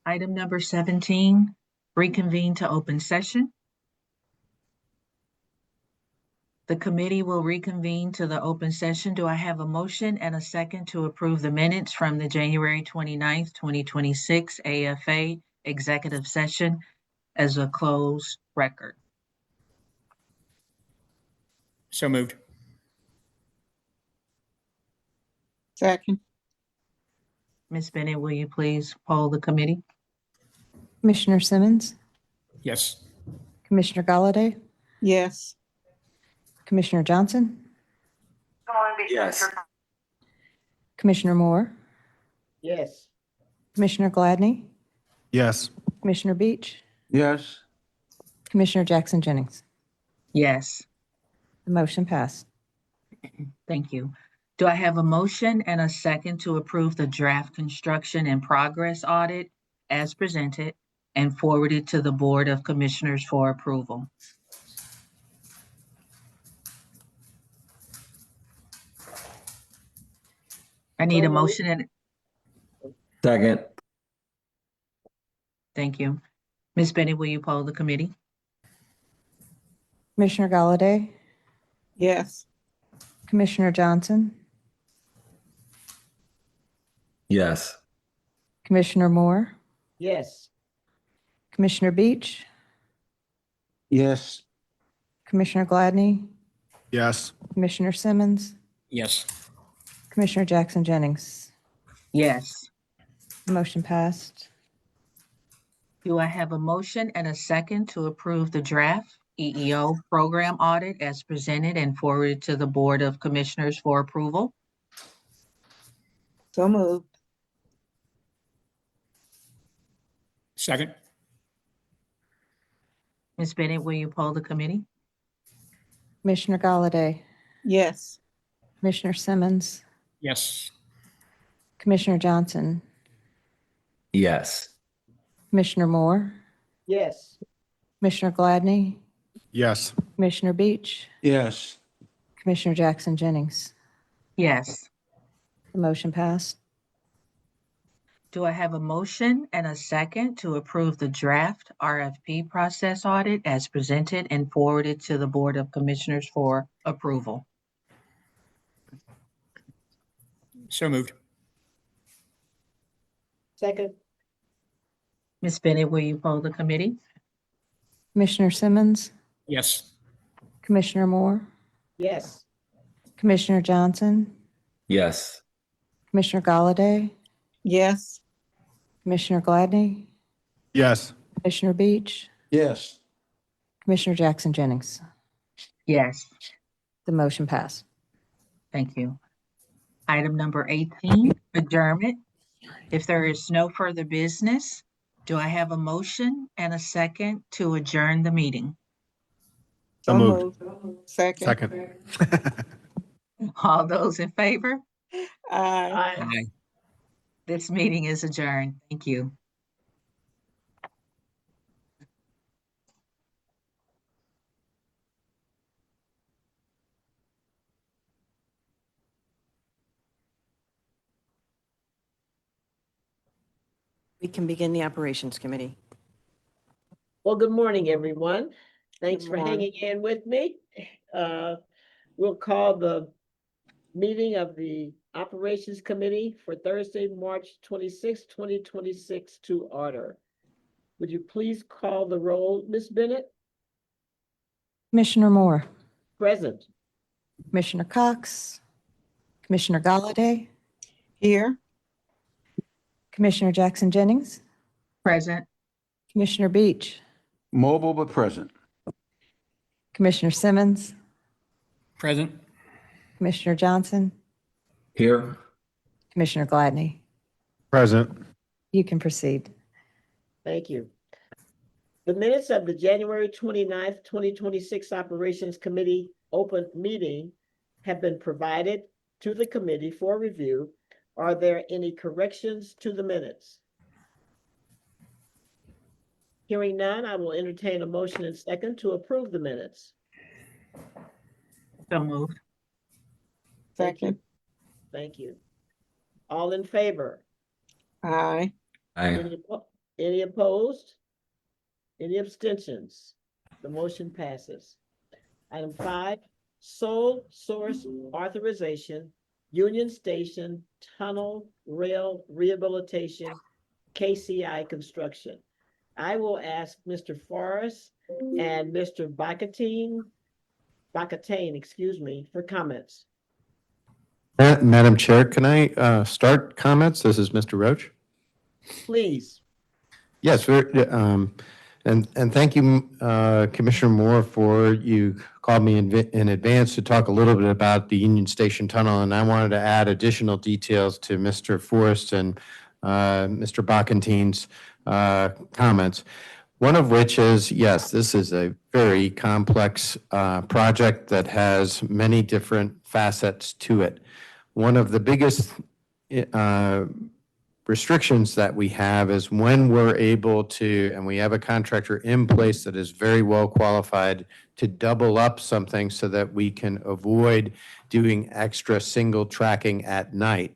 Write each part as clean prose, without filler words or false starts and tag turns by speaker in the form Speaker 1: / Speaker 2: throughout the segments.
Speaker 1: Item number 17, reconvene to open session. The committee will reconvene to the open session. Do I have a motion and a second to approve the minutes from the January 29th, 2026 AFA executive session as a closed record?
Speaker 2: So moved.
Speaker 3: Second.
Speaker 1: Ms. Bennett, will you please poll the committee?
Speaker 4: Commissioner Simmons,
Speaker 2: Yes.
Speaker 4: Commissioner Galladay,
Speaker 3: Yes.
Speaker 4: Commissioner Johnson,
Speaker 2: Yes.
Speaker 4: Commissioner Moore,
Speaker 3: Yes.
Speaker 4: Commissioner Gladney,
Speaker 5: Yes.
Speaker 4: Commissioner Beach,
Speaker 5: Yes.
Speaker 4: Commissioner Jackson Jennings.
Speaker 1: Yes,
Speaker 4: The motion passed.
Speaker 1: thank you. Do I have a motion and a second to approve the draft construction and progress audit as presented and forwarded to the Board of Commissioners for approval? I need a motion and
Speaker 6: Second.
Speaker 1: thank you. Ms. Bennett, will you poll the committee?
Speaker 4: Commissioner Galladay,
Speaker 3: Yes.
Speaker 4: Commissioner Johnson,
Speaker 6: Yes.
Speaker 4: Commissioner Moore,
Speaker 3: Yes.
Speaker 4: Commissioner Beach,
Speaker 5: Yes.
Speaker 4: Commissioner Gladney,
Speaker 5: Yes.
Speaker 4: Commissioner Simmons,
Speaker 2: Yes.
Speaker 4: Commissioner Jackson Jennings.
Speaker 1: Yes.
Speaker 4: The motion passed.
Speaker 1: Do I have a motion and a second to approve the draft EEO program audit as presented and forwarded to the Board of Commissioners for approval?
Speaker 3: So moved.
Speaker 2: Second.
Speaker 1: Ms. Bennett, will you poll the committee?
Speaker 4: Commissioner Galladay,
Speaker 3: Yes.
Speaker 4: Commissioner Simmons,
Speaker 2: Yes.
Speaker 4: Commissioner Johnson,
Speaker 6: Yes.
Speaker 4: Commissioner Moore,
Speaker 3: Yes.
Speaker 4: Commissioner Gladney,
Speaker 5: Yes.
Speaker 4: Commissioner Beach,
Speaker 5: Yes.
Speaker 4: Commissioner Jackson Jennings.
Speaker 1: Yes.
Speaker 4: The motion passed.
Speaker 1: Do I have a motion and a second to approve the draft RFP process audit as presented and forwarded to the Board of Commissioners for approval?
Speaker 2: So moved.
Speaker 3: Second.
Speaker 1: Ms. Bennett, will you poll the committee?
Speaker 4: Commissioner Simmons,
Speaker 2: Yes.
Speaker 4: Commissioner Moore,
Speaker 3: Yes.
Speaker 4: Commissioner Johnson,
Speaker 6: Yes.
Speaker 4: Commissioner Galladay,
Speaker 3: Yes.
Speaker 4: Commissioner Gladney,
Speaker 5: Yes.
Speaker 4: Commissioner Beach,
Speaker 5: Yes.
Speaker 4: Commissioner Jackson Jennings.
Speaker 1: Yes.
Speaker 4: The motion passed.
Speaker 1: Thank you. Item number 18, adjournment. If there is no further business, do I have a motion and a second to adjourn the meeting?
Speaker 5: So moved.
Speaker 3: Second.
Speaker 5: Second.
Speaker 1: All those in favor?
Speaker 3: Aye.
Speaker 2: Aye.
Speaker 1: This meeting is adjourned. Thank you.
Speaker 7: We can begin the Operations Committee.
Speaker 8: Well, good morning, everyone. Thanks
Speaker 3: Good
Speaker 8: for
Speaker 3: morning.
Speaker 8: hanging in with me. We'll call the meeting of the Operations Committee for Thursday, March 26, 2026 to order. Would you please call the roll, Ms. Bennett?
Speaker 4: Commissioner Moore,
Speaker 8: Present.
Speaker 4: Commissioner Cox, Commissioner Galladay,
Speaker 3: Here.
Speaker 4: Commissioner Jackson Jennings,
Speaker 1: Present.
Speaker 4: Commissioner Beach,
Speaker 5: Mobile but present.
Speaker 4: Commissioner Simmons,
Speaker 2: Present.
Speaker 4: Commissioner Johnson,
Speaker 6: Here.
Speaker 4: Commissioner Gladney.
Speaker 5: Present.
Speaker 4: You can proceed.
Speaker 8: Thank you. The minutes of the January 29th, 2026 Operations Committee open meeting have been provided to the committee for review. Are there any corrections to the minutes? Hearing none, I will entertain a motion and second to approve the minutes.
Speaker 1: So moved.
Speaker 8: Thank you.
Speaker 3: Second.
Speaker 8: Thank you. All in favor?
Speaker 3: Aye.
Speaker 6: Aye.
Speaker 8: Any opposed? Any abstentions? The motion passes. Item 5, sole source authorization, Union Station Tunnel Rail Rehabilitation, KCI construction. I will ask Mr. Forrest and Mr. Bacatine, excuse me, for comments.
Speaker 5: Madam Chair, can I start comments? This is Mr. Roach.
Speaker 8: Please.
Speaker 5: Yes, and thank you, Commissioner Moore, for you called me in advance to talk a little bit about the Union Station Tunnel, and I wanted to add additional details to Mr. Forrest and Mr. Bacantine's comments. One of which is, yes, this is a very complex project that has many different facets to it. One of the biggest restrictions that we have is when we're able to, and we have a contractor in place that is very well qualified to double up something so that we can avoid doing extra single tracking at night.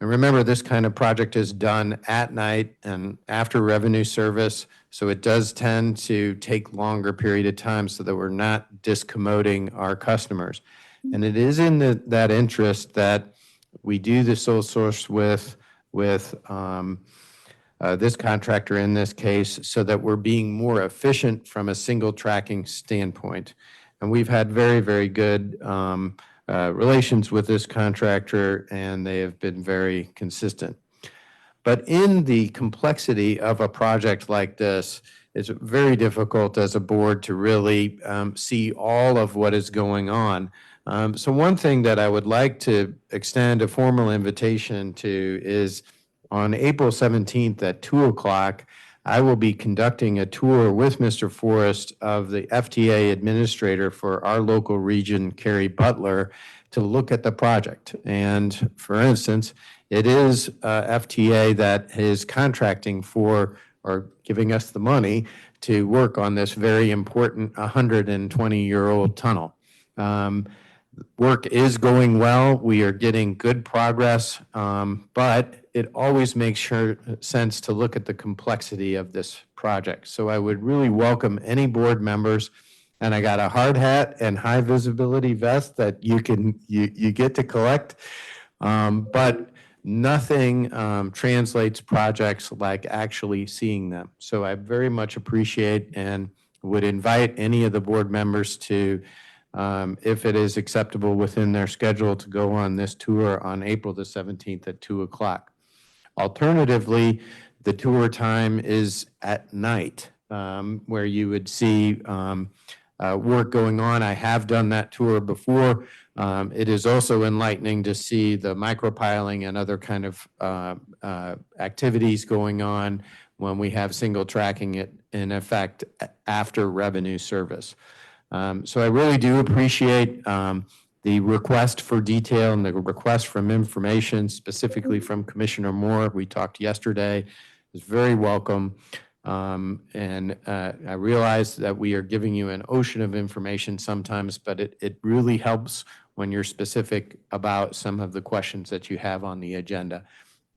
Speaker 5: And remember, this kind of project is done at night and after revenue service, so it does tend to take longer period of time so that we're not discommoding our customers. And it is in that interest that we do the sole source with this contractor in this case, so that we're being more efficient from a single tracking standpoint. And we've had very, very good relations with this contractor, and they have been very consistent. But in the complexity of a project like this, it's very difficult as a board to really see all of what is going on. So one thing that I would like to extend a formal invitation to is on April 17th at 2 o'clock, I will be conducting a tour with Mr. Forrest of the FTA administrator for our local region, Kerry Butler, to look at the project. And for instance, it is FTA that is contracting for or giving us the money to work on this very important 120-year-old tunnel. Work is going well. We are getting good progress, but it always makes sense to look at the complexity of this project. So I would really welcome any board members, and I got a hard hat and high visibility vest that you get to collect, but nothing translates projects like actually seeing them. So I very much appreciate and would invite any of the board members to, if it is acceptable within their schedule, to go on this tour on April the 17th at 2 o'clock. Alternatively, the tour time is at night, where you would see work going on. I have done that tour before. It is also enlightening to see the micropiling and other kind of activities going on when we have single tracking it in effect after revenue service. So I really do appreciate the request for detail and the request from information, specifically from Commissioner Moore. We talked yesterday. It's very welcome. And I realize that we are giving you an ocean of information sometimes, but it really helps when you're specific about some of the questions that you have on the agenda.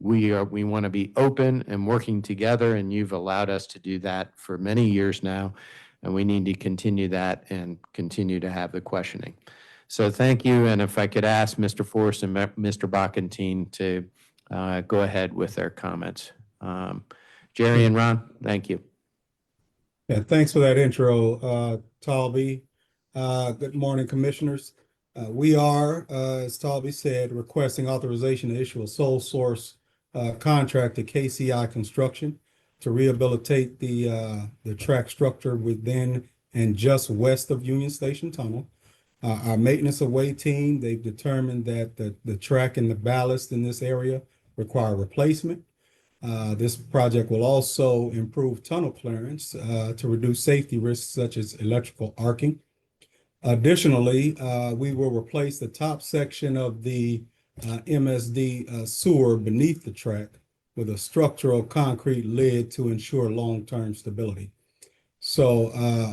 Speaker 5: We want to be open and working together, and you've allowed us to do that for many years now, and we need to continue that and continue to have the questioning. So thank you, and if I could ask Mr. Forrest and Mr. Bacantine to go ahead with their comments. Jerry and Ron, thank you.
Speaker 9: Yeah, thanks for that intro, Talby. Good morning, commissioners. We are, as Talby said, requesting authorization to issue a sole source contract to KCI Construction to rehabilitate the track structure within and just west of Union Station Tunnel. Our maintenance away team, they've determined that the track and the ballast in this area require replacement. This project will also improve tunnel clearance to reduce safety risks such as electrical arcing. Additionally, we will replace the top section of the MSD sewer beneath the track with a structural concrete lid to ensure long-term stability. So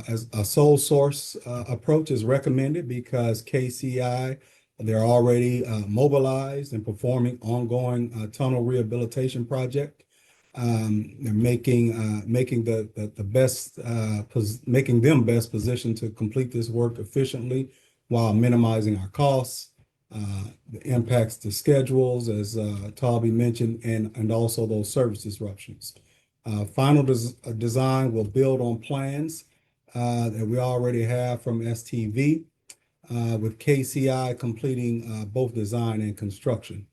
Speaker 9: as a sole source approach is recommended because KCI, they're already mobilized and performing ongoing tunnel rehabilitation project. They're making the best, making them best positioned to complete this work efficiently while minimizing our costs, the impacts to schedules, as Talby mentioned, and also those service disruptions. Final design will build on plans that we already have from STV, with KCI completing both design and construction.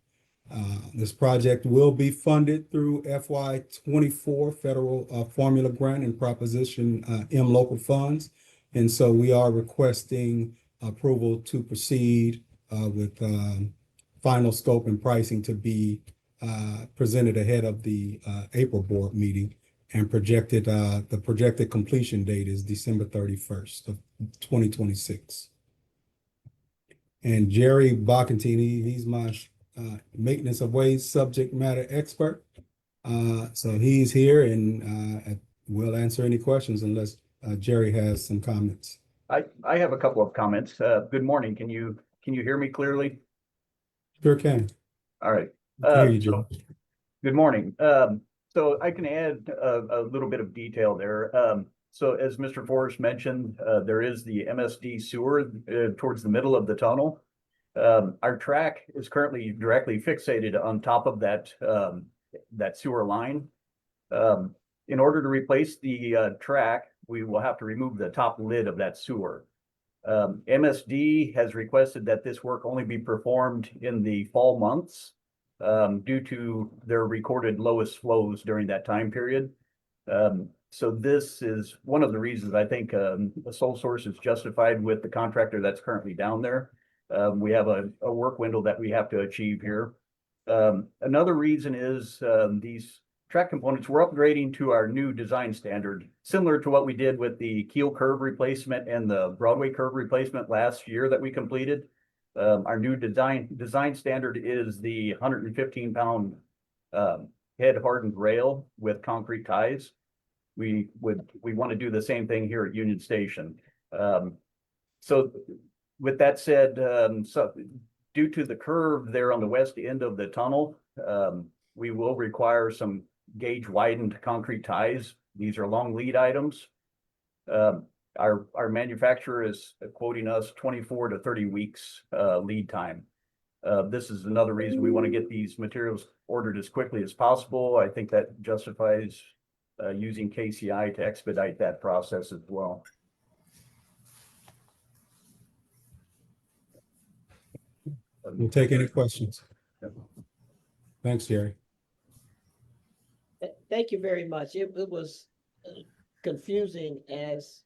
Speaker 9: This project will be funded through FY24 federal formula grant and Proposition M local funds. And so we are requesting approval to proceed with final scope and pricing to be presented ahead of the April board meeting, and the projected completion date is December 31st of 2026. And Jerry Bacantini, he's my maintenance of ways subject matter expert. So he's here and will answer any questions unless Jerry has some comments.
Speaker 10: I have a couple of comments. Good morning. Can you hear me clearly?
Speaker 9: Sure can.
Speaker 10: All right.
Speaker 9: Hear you, Jerry.
Speaker 10: Good morning. So I can add a little bit of detail there. So as Mr. Forrest mentioned, there is the MSD sewer towards the middle of the tunnel. Our track is currently directly fixated on top of that sewer line. In order to replace the track, we will have to remove the top lid of that sewer. MSD has requested that this work only be performed in the fall months due to their recorded lowest flows during that time period. So this is one of the reasons I think a sole source is justified with the contractor that's currently down there. We have a work window that we have to achieve here. Another reason is these track components, we're upgrading to our new design standard, similar to what we did with the keel curve replacement and the Broadway curve replacement last year that we completed. Our new design standard is the 115-pound head hardened rail with concrete ties. We want to do the same thing here at Union Station. So with that said, so due to the curve there on the west end of the tunnel, we will require some gauge widened concrete ties. These are long lead items. Our manufacturer is quoting us 24 to 30 weeks lead time. This is another reason we want to get these materials ordered as quickly as possible. I think that justifies using KCI to expedite that process as well.
Speaker 9: We'll take any questions. Thanks, Jerry.
Speaker 8: Thank you very much. It was confusing, as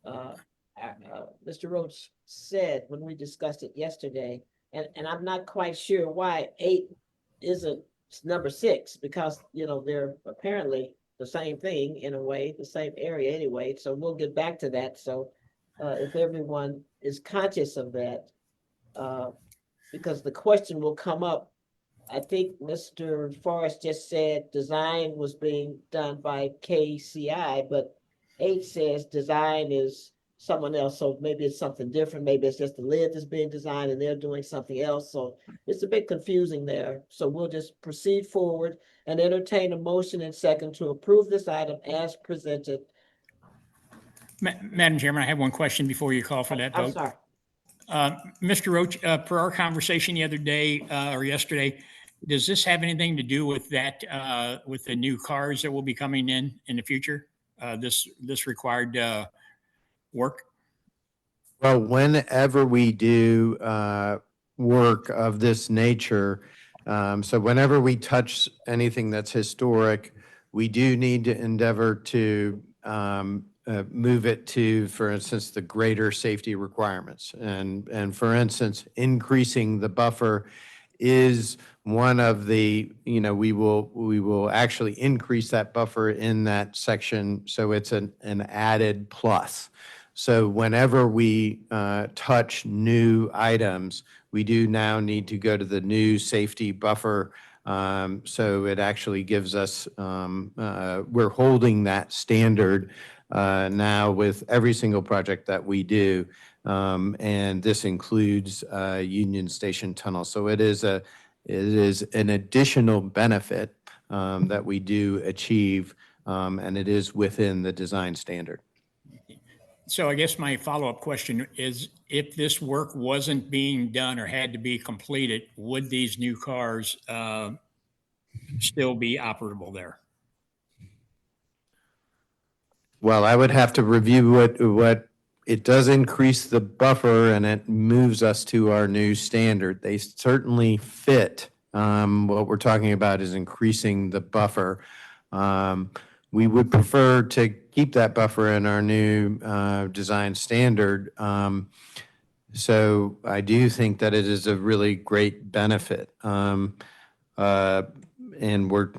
Speaker 8: Mr. Roach said when we discussed it yesterday, and I'm not quite sure why 8 isn't number 6, because they're apparently the same thing in a way, the same area anyway. So we'll get back to that. So if everyone is conscious of that, because the question will come up. I think Mr. Forrest just said design was being done by KCI, but 8 says design is someone else. So maybe it's something different. Maybe it's just the lid that's being designed and they're doing something else. So it's a bit confusing there. So we'll just proceed forward and entertain a motion and second to approve this item as presented.
Speaker 2: Madam Chairman, I have one question before you call for that vote.
Speaker 8: I'm sorry.
Speaker 2: Mr. Roach, per our conversation the other day or yesterday, does this have anything to do with that, with the new cars that will be coming in the future? This required work?
Speaker 5: Well, whenever we do work of this nature, so whenever we touch anything that's historic, we do need to endeavor to move it to, for instance, the greater safety requirements. And for instance, increasing the buffer is one of the, we will actually increase that buffer in that section. So it's an added plus. So whenever we touch new items, we do now need to go to the new safety buffer. So it actually gives us, we're holding that standard now with every single project that we do. And this includes Union Station Tunnel. So it is an additional benefit that we do achieve, and it is within the design standard.
Speaker 2: So I guess my follow-up question is, if this work wasn't being done or had to be completed, would these new cars still be operable there?
Speaker 5: Well, I would have to review what it does increase the buffer, and it moves us to our new standard. They certainly fit. What we're talking about is increasing the buffer. We would prefer to keep that buffer in our new design standard. So I do think that it is a really great benefit. And we're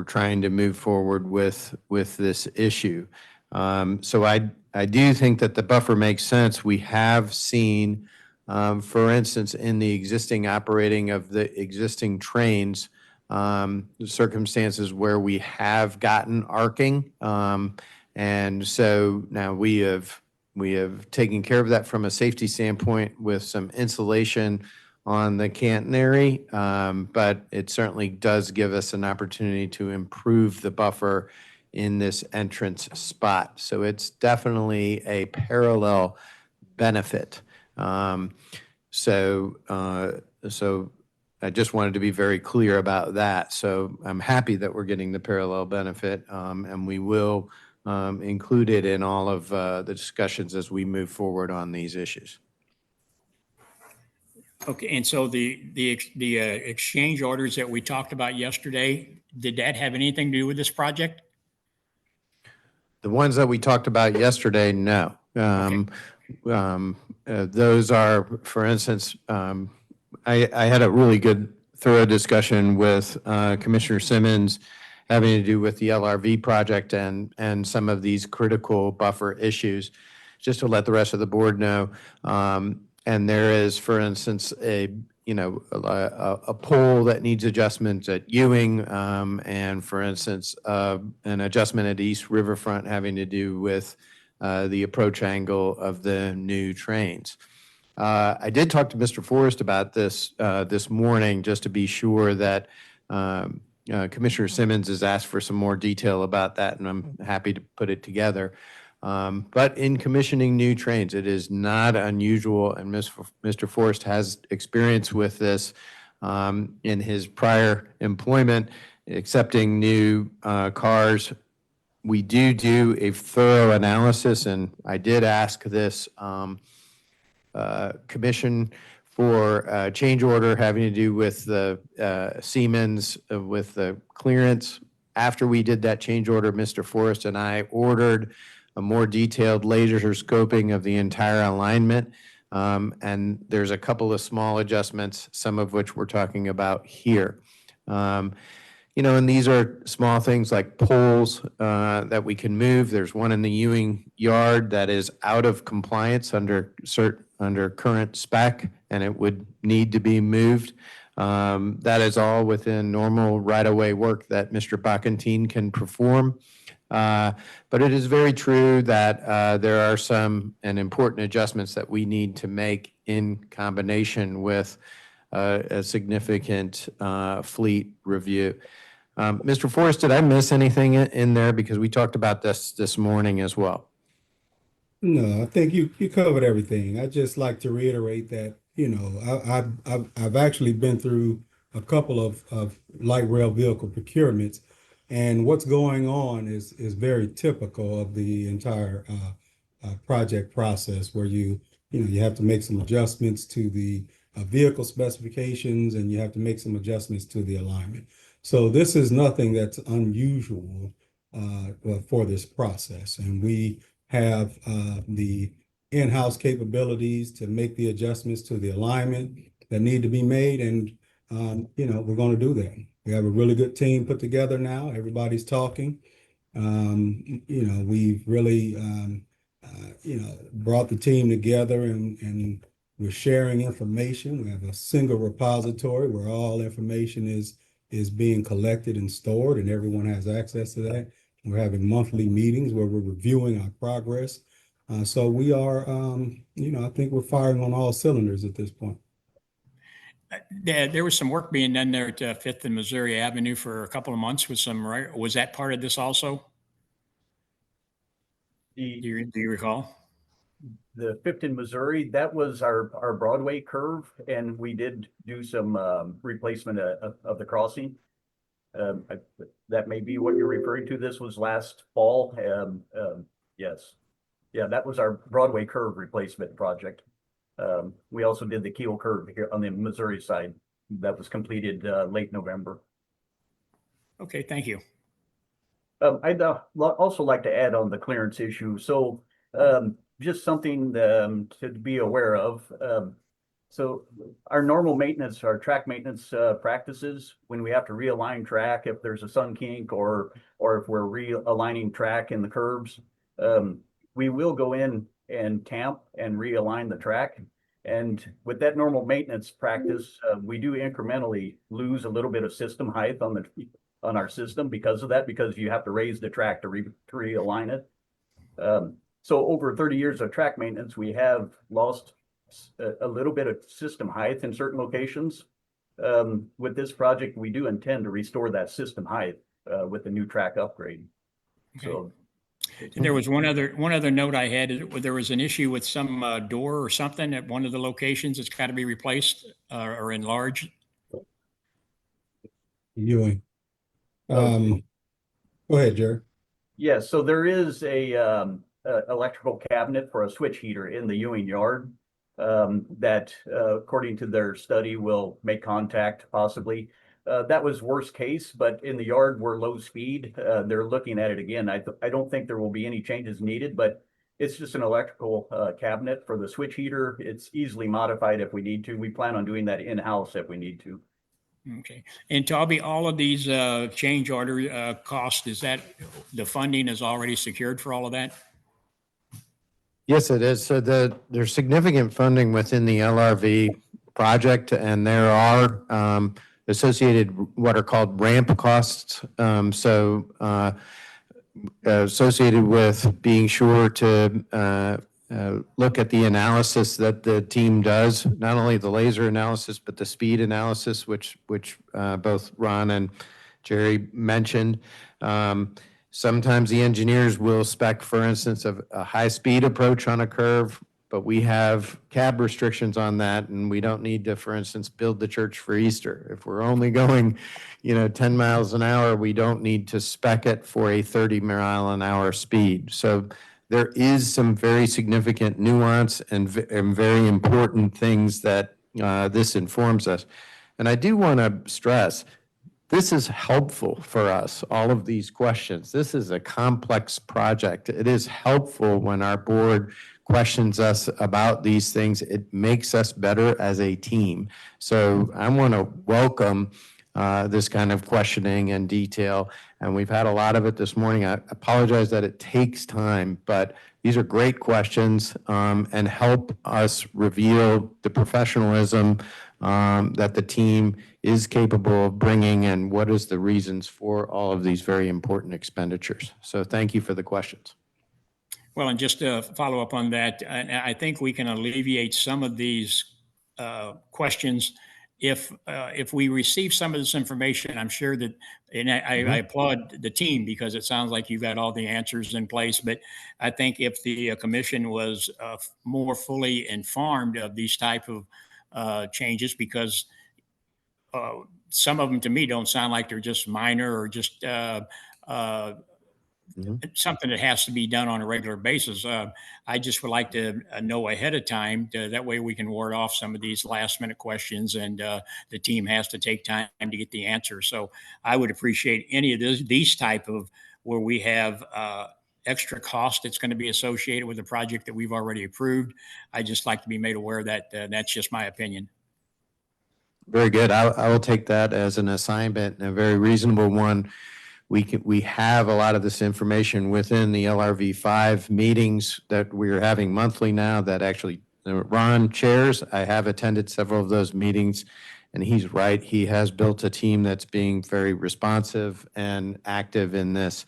Speaker 5: trying to move forward with this issue. So I do think that the buffer makes sense. We have seen, for instance, in the existing operating of the existing trains, circumstances where we have gotten arcing. And so now we have taken care of that from a safety standpoint with some insulation on the catenary, but it certainly does give us an opportunity to improve the buffer in this entrance spot. So it's definitely a parallel benefit. So I just wanted to be very clear about that. So I'm happy that we're getting the parallel benefit, and we will include it in all of the discussions as we move forward on these issues.
Speaker 2: Okay, and so the exchange orders that we talked about yesterday, did that have anything to do with this project?
Speaker 5: The ones that we talked about yesterday, no. Those are, for instance, I had a really good, thorough discussion with Commissioner Simmons having to do with the LRV project and some of these critical buffer issues, just to let the rest of the board know. And there is, for instance, a pole that needs adjustments at Ewing, and for instance, an adjustment at East Riverfront having to do with the approach angle of the new trains. I did talk to Mr. Forrest about this this morning, just to be sure that Commissioner Simmons has asked for some more detail about that, and I'm happy to put it together. But in commissioning new trains, it is not unusual, and Mr. Forrest has experience with this in his prior employment, accepting new cars. We do a thorough analysis, and I did ask this commission for a change order having to do with the Siemens with the clearance. After we did that change order, Mr. Forrest and I ordered a more detailed laser scoping of the entire alignment. And there's a couple of small adjustments, some of which we're talking about here. And these are small things like poles that we can move. There's one in the Ewing yard that is out of compliance under current spec, and it would need to be moved. That is all within normal right-of-way work that Mr. Bacantine can perform. But it is very true that there are some important adjustments that we need to make in combination with a significant fleet review. Mr. Forrest, did I miss anything in there? Because we talked about this morning as well.
Speaker 9: No, I think you covered everything. I'd just like to reiterate that, I've actually been through a couple of light rail vehicle procurements, and what's going on is very typical of the entire project process, where you have to make some adjustments to the vehicle specifications, and you have to make some adjustments to the alignment. So this is nothing that's unusual for this process, and we have the in-house capabilities to make the adjustments to the alignment that need to be made, and we're going to do that. We have a really good team put together now. Everybody's talking. We've really brought the team together, and we're sharing information. We have a single repository where all information is being collected and stored, and everyone has access to that. We're having monthly meetings where we're reviewing our progress. So we are, I think we're firing on all cylinders at this point.
Speaker 2: There was some work being done there at Fifth and Missouri Avenue for a couple of months with some, right? Was that part of this also? Do you recall?
Speaker 10: The Fifth in Missouri, that was our Broadway curve, and we did do some replacement of the crossing. That may be what you're referring to. This was last fall. Yes. Yeah, that was our Broadway curve replacement project. We also did the Keel curve here on the Missouri side. That was completed late November.
Speaker 2: Okay, thank you.
Speaker 10: I'd also like to add on the clearance issue. So just something to be aware of. So our normal maintenance, our track maintenance practices, when we have to realign track, if there's a sun kink or if we're realigning track in the curves, we will go in and tamp and realign the track. And with that normal maintenance practice, we do incrementally lose a little bit of system height on our system because of that, because you have to raise the track to realign it. So over 30 years of track maintenance, we have lost a little bit of system height in certain locations. With this project, we do intend to restore that system height with the new track upgrade.
Speaker 2: Okay.
Speaker 10: So
Speaker 2: And there was one other note I had. There was an issue with some door or something at one of the locations. It's got to be replaced or enlarged.
Speaker 9: Ewing. Go ahead, Jerry.
Speaker 10: yes, so there is a electrical cabinet for a switch heater in the Ewing yard that, according to their study, will make contact possibly. That was worst case, but in the yard we're low speed. They're looking at it again. I don't think there will be any changes needed, but it's just an electrical cabinet for the switch heater. It's easily modified if we need to. We plan on doing that in-house if we need to.
Speaker 2: Okay. And Toby, all of these change order costs, is that the funding is already secured for all of that?
Speaker 5: Yes, it is. So there's significant funding within the LRV project, and there are associated what are called ramp costs. Associated with being sure to look at the analysis that the team does, not only the laser analysis, but the speed analysis, which both Ron and Jerry mentioned. Sometimes the engineers will spec, for instance, a high-speed approach on a curve, but we have cab restrictions on that, and we don't need to, for instance, build the church for Easter. If we're only going, 10 miles an hour, we don't need to spec it for a 30-mile-an-hour speed. So there is some very significant nuance and very important things that this informs us. And I do want to stress, this is helpful for us, all of these questions. This is a complex project. It is helpful when our board questions us about these things. It makes us better as a team. So I want to welcome this kind of questioning and detail. And we've had a lot of it this morning. I apologize that it takes time, but these are great questions and help us reveal the professionalism that the team is capable of bringing and what is the reasons for all of these very important expenditures. So thank you for the questions.
Speaker 2: Well, and just to follow up on that, I think we can alleviate some of these questions if we receive some of this information. I'm sure that, and I applaud the team because it sounds like you've got all the answers in place. But I think if the commission was more fully informed of these type of changes, because some of them to me don't sound like they're just minor or just something that has to be done on a regular basis. I just would like to know ahead of time. That way we can ward off some of these last minute questions and the team has to take time to get the answer. So I would appreciate any of these type of where we have extra cost that's going to be associated with the project that we've already approved. I just like to be made aware that that's just my opinion.
Speaker 5: Very good. I will take that as an assignment and a very reasonable one. We have a lot of this information within the LRV5 meetings that we're having monthly now that actually Ron chairs. I have attended several of those meetings, and he's right. He has built a team that's being very responsive and active in this.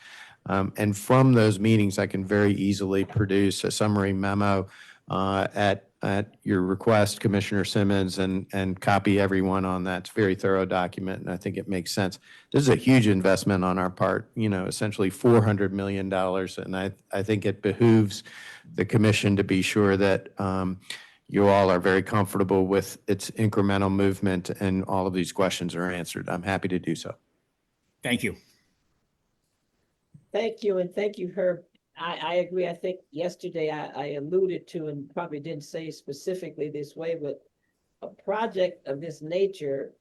Speaker 5: And from those meetings, I can very easily produce a summary memo at at your request, Commissioner Simmons, and copy everyone on that. It's a very thorough document, and I think it makes sense. This is a huge investment on our part, essentially $400 million. And I think it behooves the commission to be sure that you all are very comfortable with its incremental movement and all of these questions are answered. I'm happy to do so.
Speaker 2: Thank you.
Speaker 8: Thank you, and thank you, Herb. I agree. I think yesterday I alluded to, and probably didn't say specifically this way, but a project of this nature,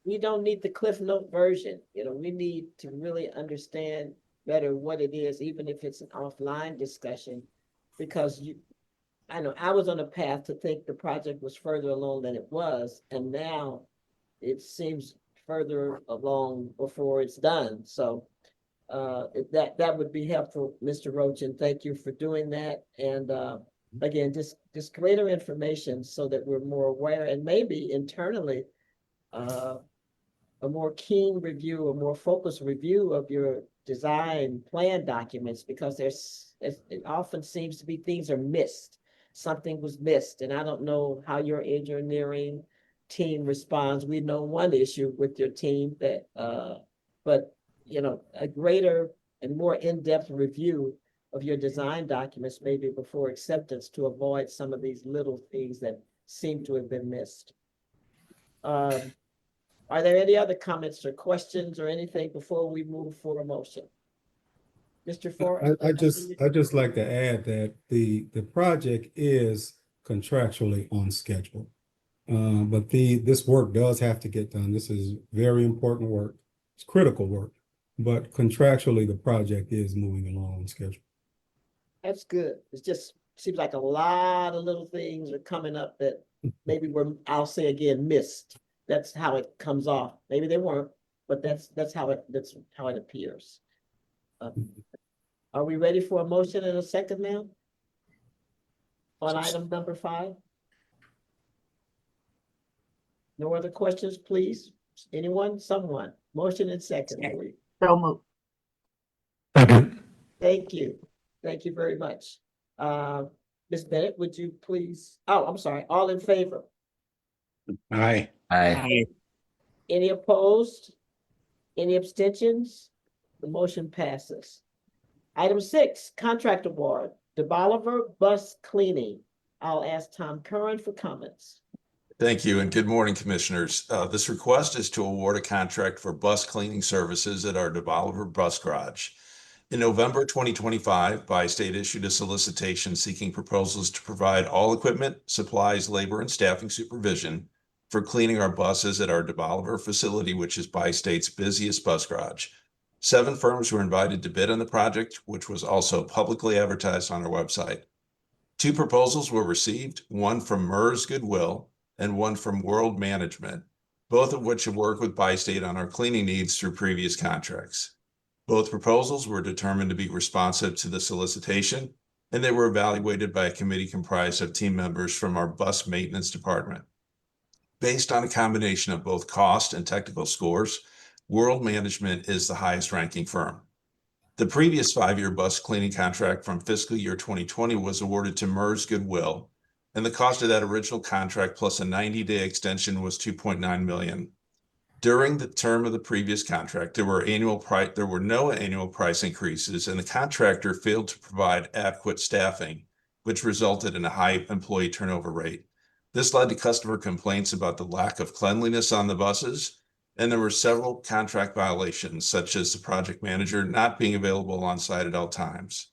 Speaker 8: we don't need the Cliff Note version. We need to really understand better what it is, even if it's an offline discussion, because I know I was on a path to think the project was further along than it was, and now it seems further along before it's done. So that would be helpful, Mr. Roach, and thank you for doing that. And again, just greater information so that we're more aware, and maybe internally a more keen review, a more focused review of your design plan documents, because it often seems to be things are missed. Something was missed, and I don't know how your engineering team responds. We know one issue with your team that but a greater and more in-depth review of your design documents maybe before acceptance, to avoid some of these little things that seem to have been missed. Are there any other comments or questions or anything before we move for a motion? Mr. Forrest?
Speaker 9: I just like to add that the project is contractually on schedule. But this work does have to get done. This is very important work. It's critical work, but contractually the project is moving along on schedule.
Speaker 8: That's good. It just seems like a lot of little things are coming up that maybe I'll say again, missed. That's how it comes off. Maybe they weren't, but that's how it appears. Are we ready for a motion in a second now? On item number 5? No other questions, please? Anyone? Someone? Motion and second, please.
Speaker 1: So moved.
Speaker 8: Thank you. Thank you very much. Ms. Bennett, would you please? Oh, I'm sorry. All in favor?
Speaker 5: Aye.
Speaker 6: Aye.
Speaker 8: Any opposed? Any abstentions? The motion passes. Item 6, contract award, DeBoliver Bus Cleaning. I'll ask Tom Curran for comments.
Speaker 11: Thank you, and good morning, Commissioners. This request is to award a contract for bus cleaning services at our DeBoliver Bus Garage. In November 2025, Bi-State issued a solicitation seeking proposals to provide all equipment, supplies, labor, and staffing supervision for cleaning our buses at our DeBoliver facility, which is Bi-State's busiest bus garage. 7 firms were invited to bid on the project, which was also publicly advertised on our website. 2 proposals were received, one from MERS Goodwill and one from World Management, both of which have worked with Bi-State on our cleaning needs through previous contracts. Both proposals were determined to be responsive to the solicitation, and they were evaluated by a committee comprised of team members from our bus maintenance department. Based on a combination of both cost and technical scores, World Management is the highest ranking firm. The previous 5-year bus cleaning contract from fiscal year 2020 was awarded to MERS Goodwill, and the cost of that original contract plus a 90-day extension was $2.9 million. During the term of the previous contract, there were no annual price increases, and the contractor failed to provide adequate staffing, which resulted in a high employee turnover rate. This led to customer complaints about the lack of cleanliness on the buses, and there were several contract violations, such as the project manager not being available on site at all times.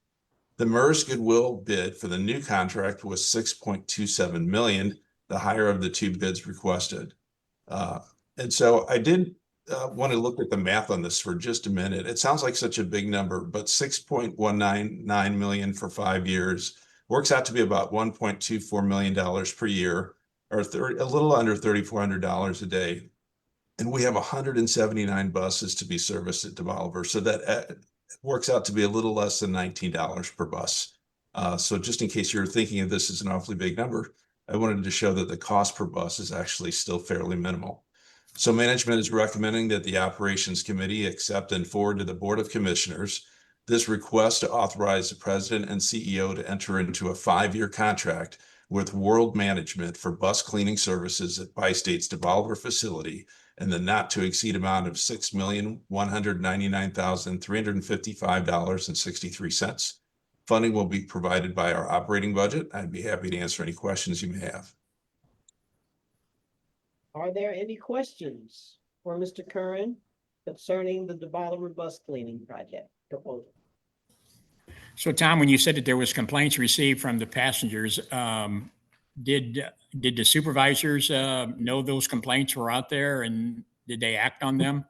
Speaker 11: The MERS Goodwill bid for the new contract was $6.27 million, the higher of the 2 bids requested. And so I did want to look at the math on this for just a minute. It sounds like such a big number, but $6.199 million for 5 years works out to be about $1.24 million per year, or a little under $3,400 a day. And we have 179 buses to be serviced at DeBoliver, so that works out to be a little less than $19 per bus. So just in case you're thinking of this as an awfully big number, I wanted to show that the cost per bus is actually still fairly minimal. So management is recommending that the Operations Committee accept and forward to the Board of Commissioners this request to authorize the President and CEO to enter into a 5-year contract with World Management for bus cleaning services at Bi-State's DeBoliver facility in the not to exceed amount of $6,199,355.63. Funding will be provided by our operating budget. I'd be happy to answer any questions you may have.
Speaker 8: Are there any questions for Mr. Curran concerning the DeBoliver bus cleaning project proposal?
Speaker 2: So Tom, when you said that there was complaints received from the passengers, did the supervisors know those complaints were out there and did they act on them?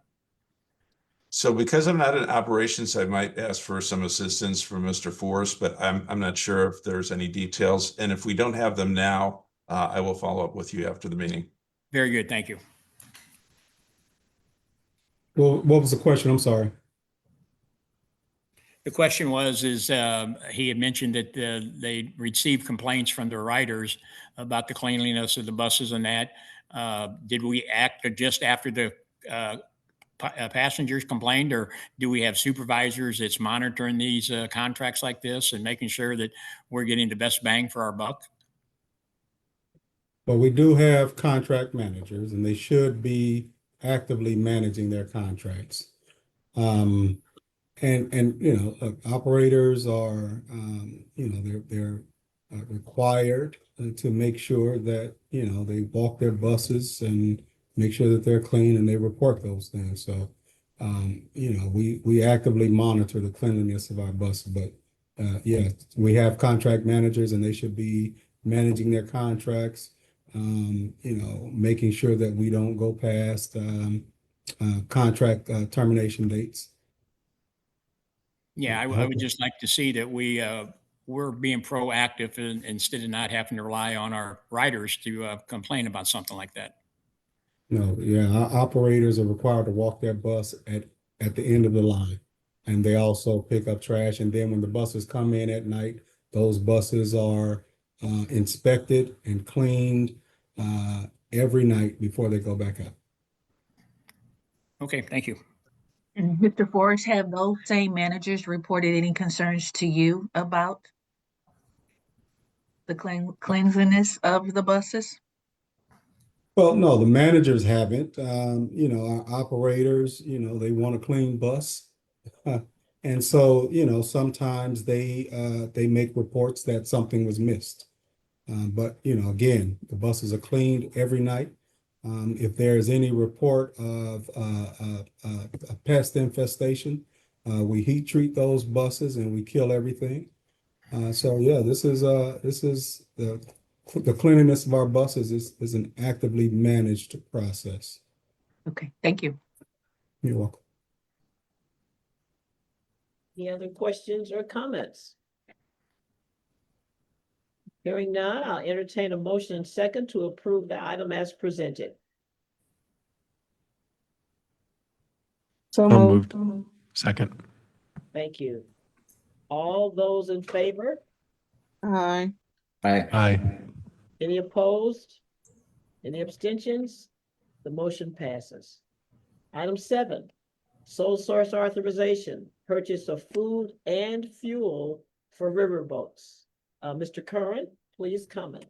Speaker 11: So because I'm not in operations, I might ask for some assistance from Mr. Forrest, but I'm not sure if there's any details. And if we don't have them now, I will follow up with you after the meeting.
Speaker 2: Very good, thank you.
Speaker 9: Well, what was the question? I'm sorry.
Speaker 2: The question was, he had mentioned that they received complaints from the riders about the cleanliness of the buses and that. Did we act just after the passengers complained, or do we have supervisors that's monitoring these contracts like this and making sure that we're getting the best bang for our buck?
Speaker 9: Well, we do have contract managers, and they should be actively managing their contracts. And you know, operators are they're required to make sure that they walk their buses and make sure that they're clean, and they report those things. So we actively monitor the cleanliness of our buses. But yeah, we have contract managers, and they should be managing their contracts. Making sure that we don't go past contract termination dates.
Speaker 2: Yeah, I would just like to see that we're being proactive instead of not having to rely on our riders to complain about something like that.
Speaker 9: No, yeah, our operators are required to walk their bus at the end of the line, and they also pick up trash. And then when the buses come in at night, those buses are inspected and cleaned every night before they go back out.
Speaker 2: Okay, thank you.
Speaker 1: Mr. Forrest, have those same managers reported any concerns to you about the cleanliness of the buses?
Speaker 9: Well, no, the managers haven't. Our operators, they want a clean bus. And so, sometimes they make reports that something was missed. But, again, the buses are cleaned every night. If there's any report of a pest infestation, we heat treat those buses and we kill everything. So yeah, this is the cleanliness of our buses is an actively managed process.
Speaker 1: Okay, thank you.
Speaker 9: You're welcome.
Speaker 8: Any other questions or comments? Hearing none, I'll entertain a motion and second to approve the item as presented.
Speaker 3: So moved.
Speaker 5: Second.
Speaker 8: Thank you. All those in favor?
Speaker 3: Aye.
Speaker 6: Aye.
Speaker 5: Aye.
Speaker 8: Any opposed? Any abstentions? The motion passes. Item 7, sole source authorization, purchase of food and fuel for riverboats. Mr. Curran, please comment.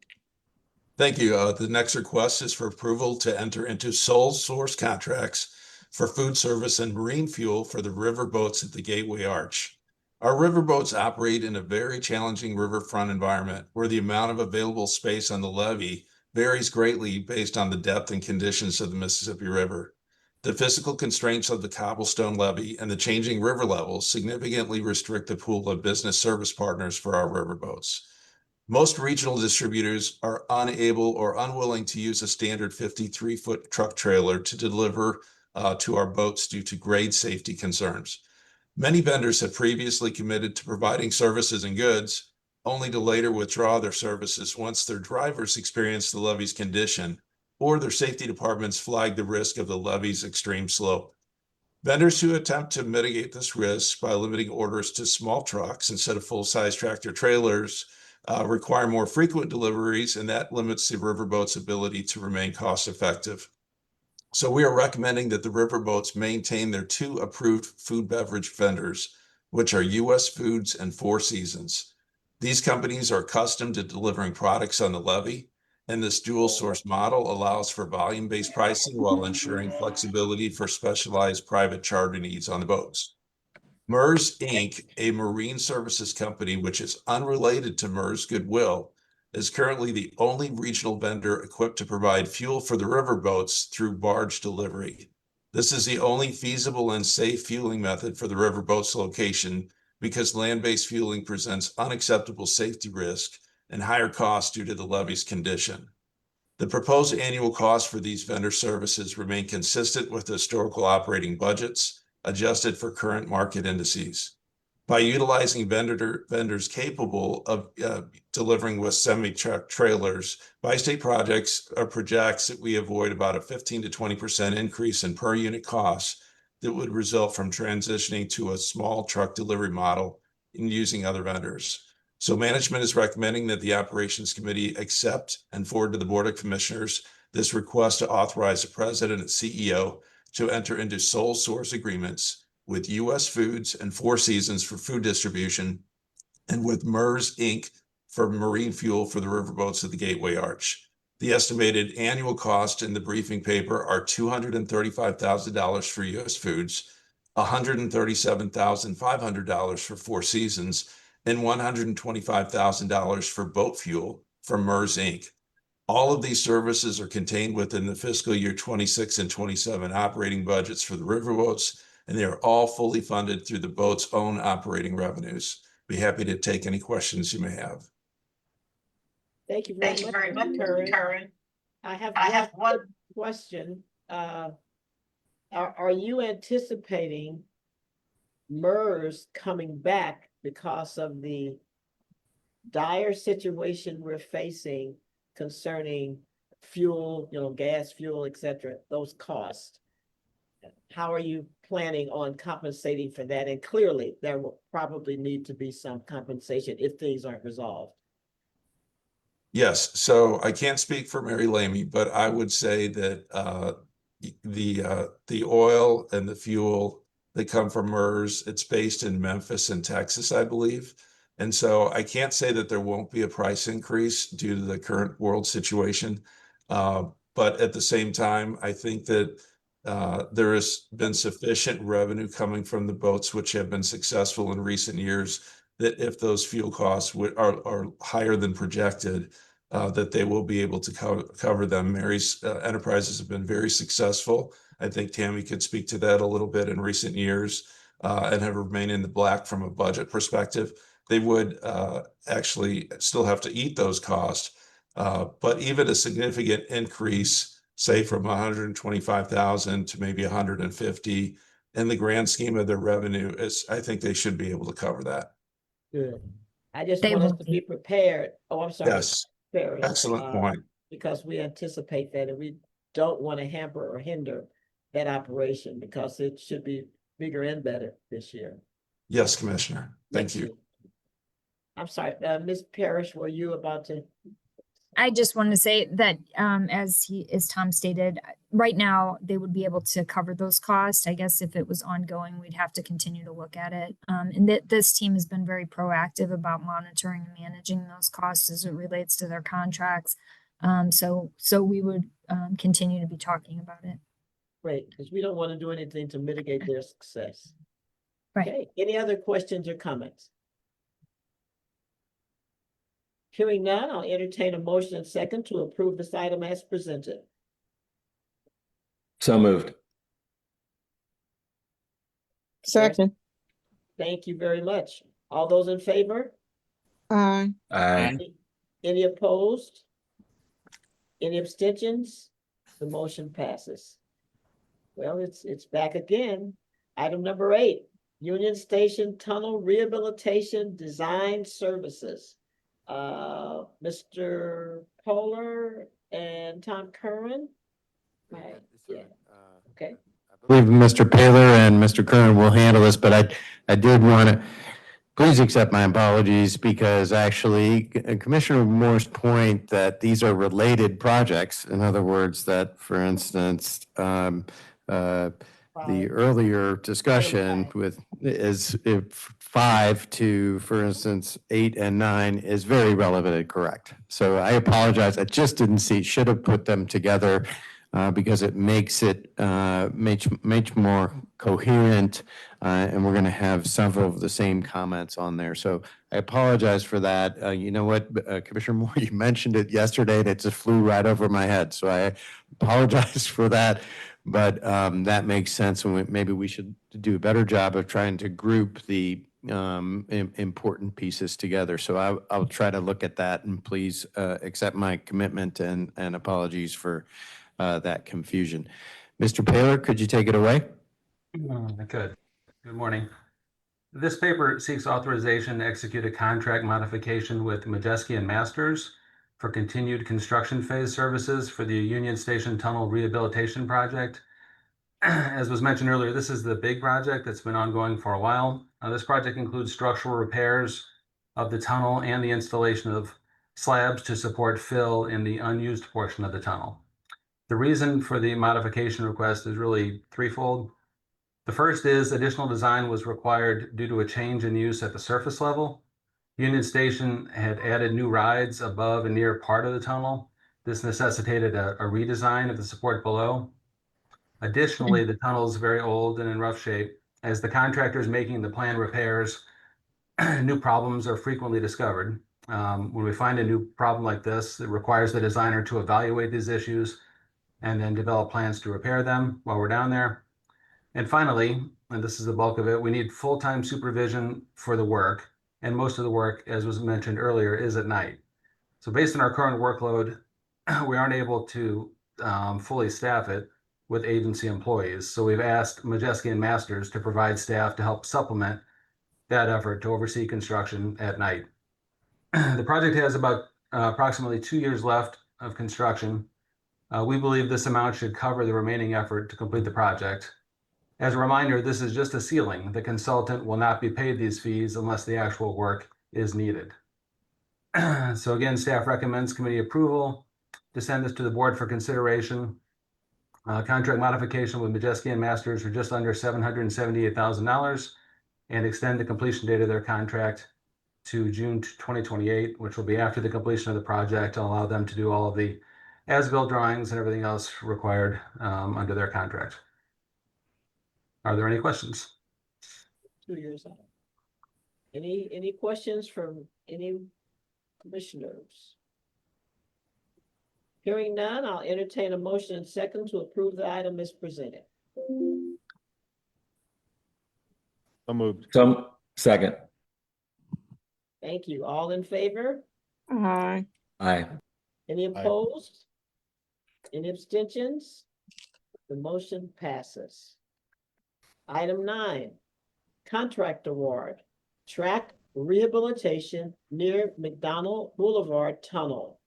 Speaker 11: Thank you. The next request is for approval to enter into sole source contracts for food service and marine fuel for the river boats at the Gateway Arch. Our river boats operate in a very challenging riverfront environment where the amount of available space on the levee varies greatly based on the depth and conditions of the Mississippi River. The physical constraints of the cobblestone levee and the changing river levels significantly restrict the pool of business service partners for our riverboats. Most regional distributors are unable or unwilling to use a standard 53-foot truck trailer to deliver to our boats due to grade safety concerns. Many vendors have previously committed to providing services and goods, only to later withdraw their services once their drivers experience the levee's condition or their safety departments flag the risk of the levee's extreme slope. Vendors who attempt to mitigate this risk by limiting orders to small trucks instead of full-size tractor trailers require more frequent deliveries, and that limits the riverboat's ability to remain cost-effective. So we are recommending that the riverboats maintain their 2 approved food beverage vendors, which are U.S. Foods and Four Seasons. These companies are accustomed to delivering products on the levee, and this dual source model allows for volume-based pricing while ensuring flexibility for specialized private charter needs on the boats. MERS Inc., a marine services company which is unrelated to MERS Goodwill, is currently the only regional vendor equipped to provide fuel for the riverboats through barge delivery. This is the only feasible and safe fueling method for the riverboats location because land-based fueling presents unacceptable safety risk and higher costs due to the levee's condition. The proposed annual costs for these vendor services remain consistent with historical operating budgets, adjusted for current market indices. By utilizing vendors capable of delivering with semi-truck trailers, Bi-State projects projects that we avoid about a 15 to 20% increase in per unit costs that would result from transitioning to a small truck delivery model and using other vendors. So management is recommending that the Operations Committee accept and forward to the Board of Commissioners this request to authorize the President and CEO to enter into sole source agreements with U.S. Foods and Four Seasons for food distribution and with MERS Inc. for marine fuel for the riverboats of the Gateway Arch. The estimated annual cost in the briefing paper are $235,000 for U.S. Foods, $137,500 for Four Seasons, and $125,000 for boat fuel from MERS Inc. All of these services are contained within the fiscal year 26 and 27 operating budgets for the riverboats, and they are all fully funded through the boat's own operating revenues. Be happy to take any questions you may have.
Speaker 8: Thank you very much, Mr. Curran. I have one question. Are you anticipating MERS coming back because of the dire situation we're facing concerning fuel, gas, fuel, et cetera, those costs? How are you planning on compensating for that? And clearly, there will probably need to be some compensation if things aren't resolved.
Speaker 11: Yes, so I can't speak for Mary Lamy, but I would say that the oil and the fuel that come from MERS, it's based in Memphis and Texas, I believe. And so I can't say that there won't be a price increase due to the current world situation. But at the same time, I think that there has been sufficient revenue coming from the boats, which have been successful in recent years, that if those fuel costs are higher than projected, that they will be able to cover them. Mary's enterprises have been very successful. I think Tammy could speak to that a little bit in recent years and have remained in the black from a budget perspective. They would actually still have to eat those costs, but even a significant increase, say from 125,000 to maybe 150, in the grand scheme of their revenue, I think they should be able to cover that.
Speaker 8: Good. I just
Speaker 12: They
Speaker 8: want us
Speaker 12: will
Speaker 8: to be prepared. Oh, I'm sorry.
Speaker 11: Yes,
Speaker 8: Paris,
Speaker 11: excellent point.
Speaker 8: because we anticipate that and we don't want to hamper or hinder that operation because it should be bigger and better this year.
Speaker 11: Yes, Commissioner. Thank you.
Speaker 8: I'm sorry, Ms. Parrish, were you about to?
Speaker 12: I just wanted to say that, as Tom stated, right now they would be able to cover those costs. I guess if it was ongoing, we'd have to continue to look at it. And this team has been very proactive about monitoring and managing those costs as it relates to their contracts. So we would continue to be talking about it.
Speaker 8: Great, because we don't want to do anything to mitigate their success.
Speaker 12: Right.
Speaker 8: Okay, any other questions or comments? Hearing none, I'll entertain a motion and second to approve this item as presented.
Speaker 6: So moved.
Speaker 3: Second.
Speaker 8: Thank you very much. All those in favor?
Speaker 3: Aye.
Speaker 6: Aye.
Speaker 8: Any opposed? Any abstentions? The motion passes. Well, it's back again. Item number 8, Union Station Tunnel Rehabilitation Design Services. Mr. Polar and Tom Curran. Right. Yeah. Okay.
Speaker 5: I believe Mr. Paler and Mr. Kern will handle this, but I did want to please accept my apologies because actually Commissioner Moore's point that these are related projects. In other words, that for instance, the earlier discussion
Speaker 8: five.
Speaker 5: with is if 5 to, for instance, 8 and 9 is very relevant and correct. So I apologize. I just didn't see, should have put them together because it makes it much more coherent, and we're going to have several of the same comments on there. So I apologize for that. You know what, Commissioner Moore, you mentioned it yesterday and it just flew right over my head. So I apologize for that. But that makes sense, and maybe we should do a better job of trying to group the important pieces together. So I'll try to look at that, and please accept my commitment and apologies for that confusion. Mr. Paler, could you take it away?
Speaker 13: I could. Good morning. This paper seeks authorization to execute a contract modification with Majeski and Masters for continued construction phase services for the Union Station Tunnel Rehabilitation Project. As was mentioned earlier, this is the big project that's been ongoing for a while. This project includes structural repairs of the tunnel and the installation of slabs to support fill in the unused portion of the tunnel. The reason for the modification request is really threefold. The first is additional design was required due to a change in use at the surface level. Union Station had added new rides above and near part of the tunnel. This necessitated a redesign of the support below. Additionally, the tunnel is very old and in rough shape. As the contractor is making the planned repairs, new problems are frequently discovered. When we find a new problem like this, it requires the designer to evaluate these issues and then develop plans to repair them while we're down there. And finally, and this is the bulk of it, we need full-time supervision for the work. And most of the work, as was mentioned earlier, is at night. So based on our current workload, we aren't able to fully staff it with agency employees. So we've asked Majeski and Masters to provide staff to help supplement that effort to oversee construction at night. The project has about approximately 2 years left of construction. We believe this amount should cover the remaining effort to complete the project. As a reminder, this is just a ceiling. The consultant will not be paid these fees unless the actual work is needed. So again, staff recommends committee approval to send this to the board for consideration. Contract modification with Majeski and Masters for just under $778,000 and extend the completion date of their contract to June 2028, which will be after the completion of the project to allow them to do all of the as-built drawings and everything else required under their contract. Are there any questions?
Speaker 8: 2 years out. Any questions from any commissioners? Hearing none, I'll entertain a motion and second to approve the item as presented.
Speaker 6: So moved. So, second.
Speaker 8: Thank you. All in favor?
Speaker 3: Aye.
Speaker 6: Aye.
Speaker 8: Any opposed? Any abstentions? The motion passes. Item 9, contract award, track rehabilitation near McDonald Boulevard Tunnel.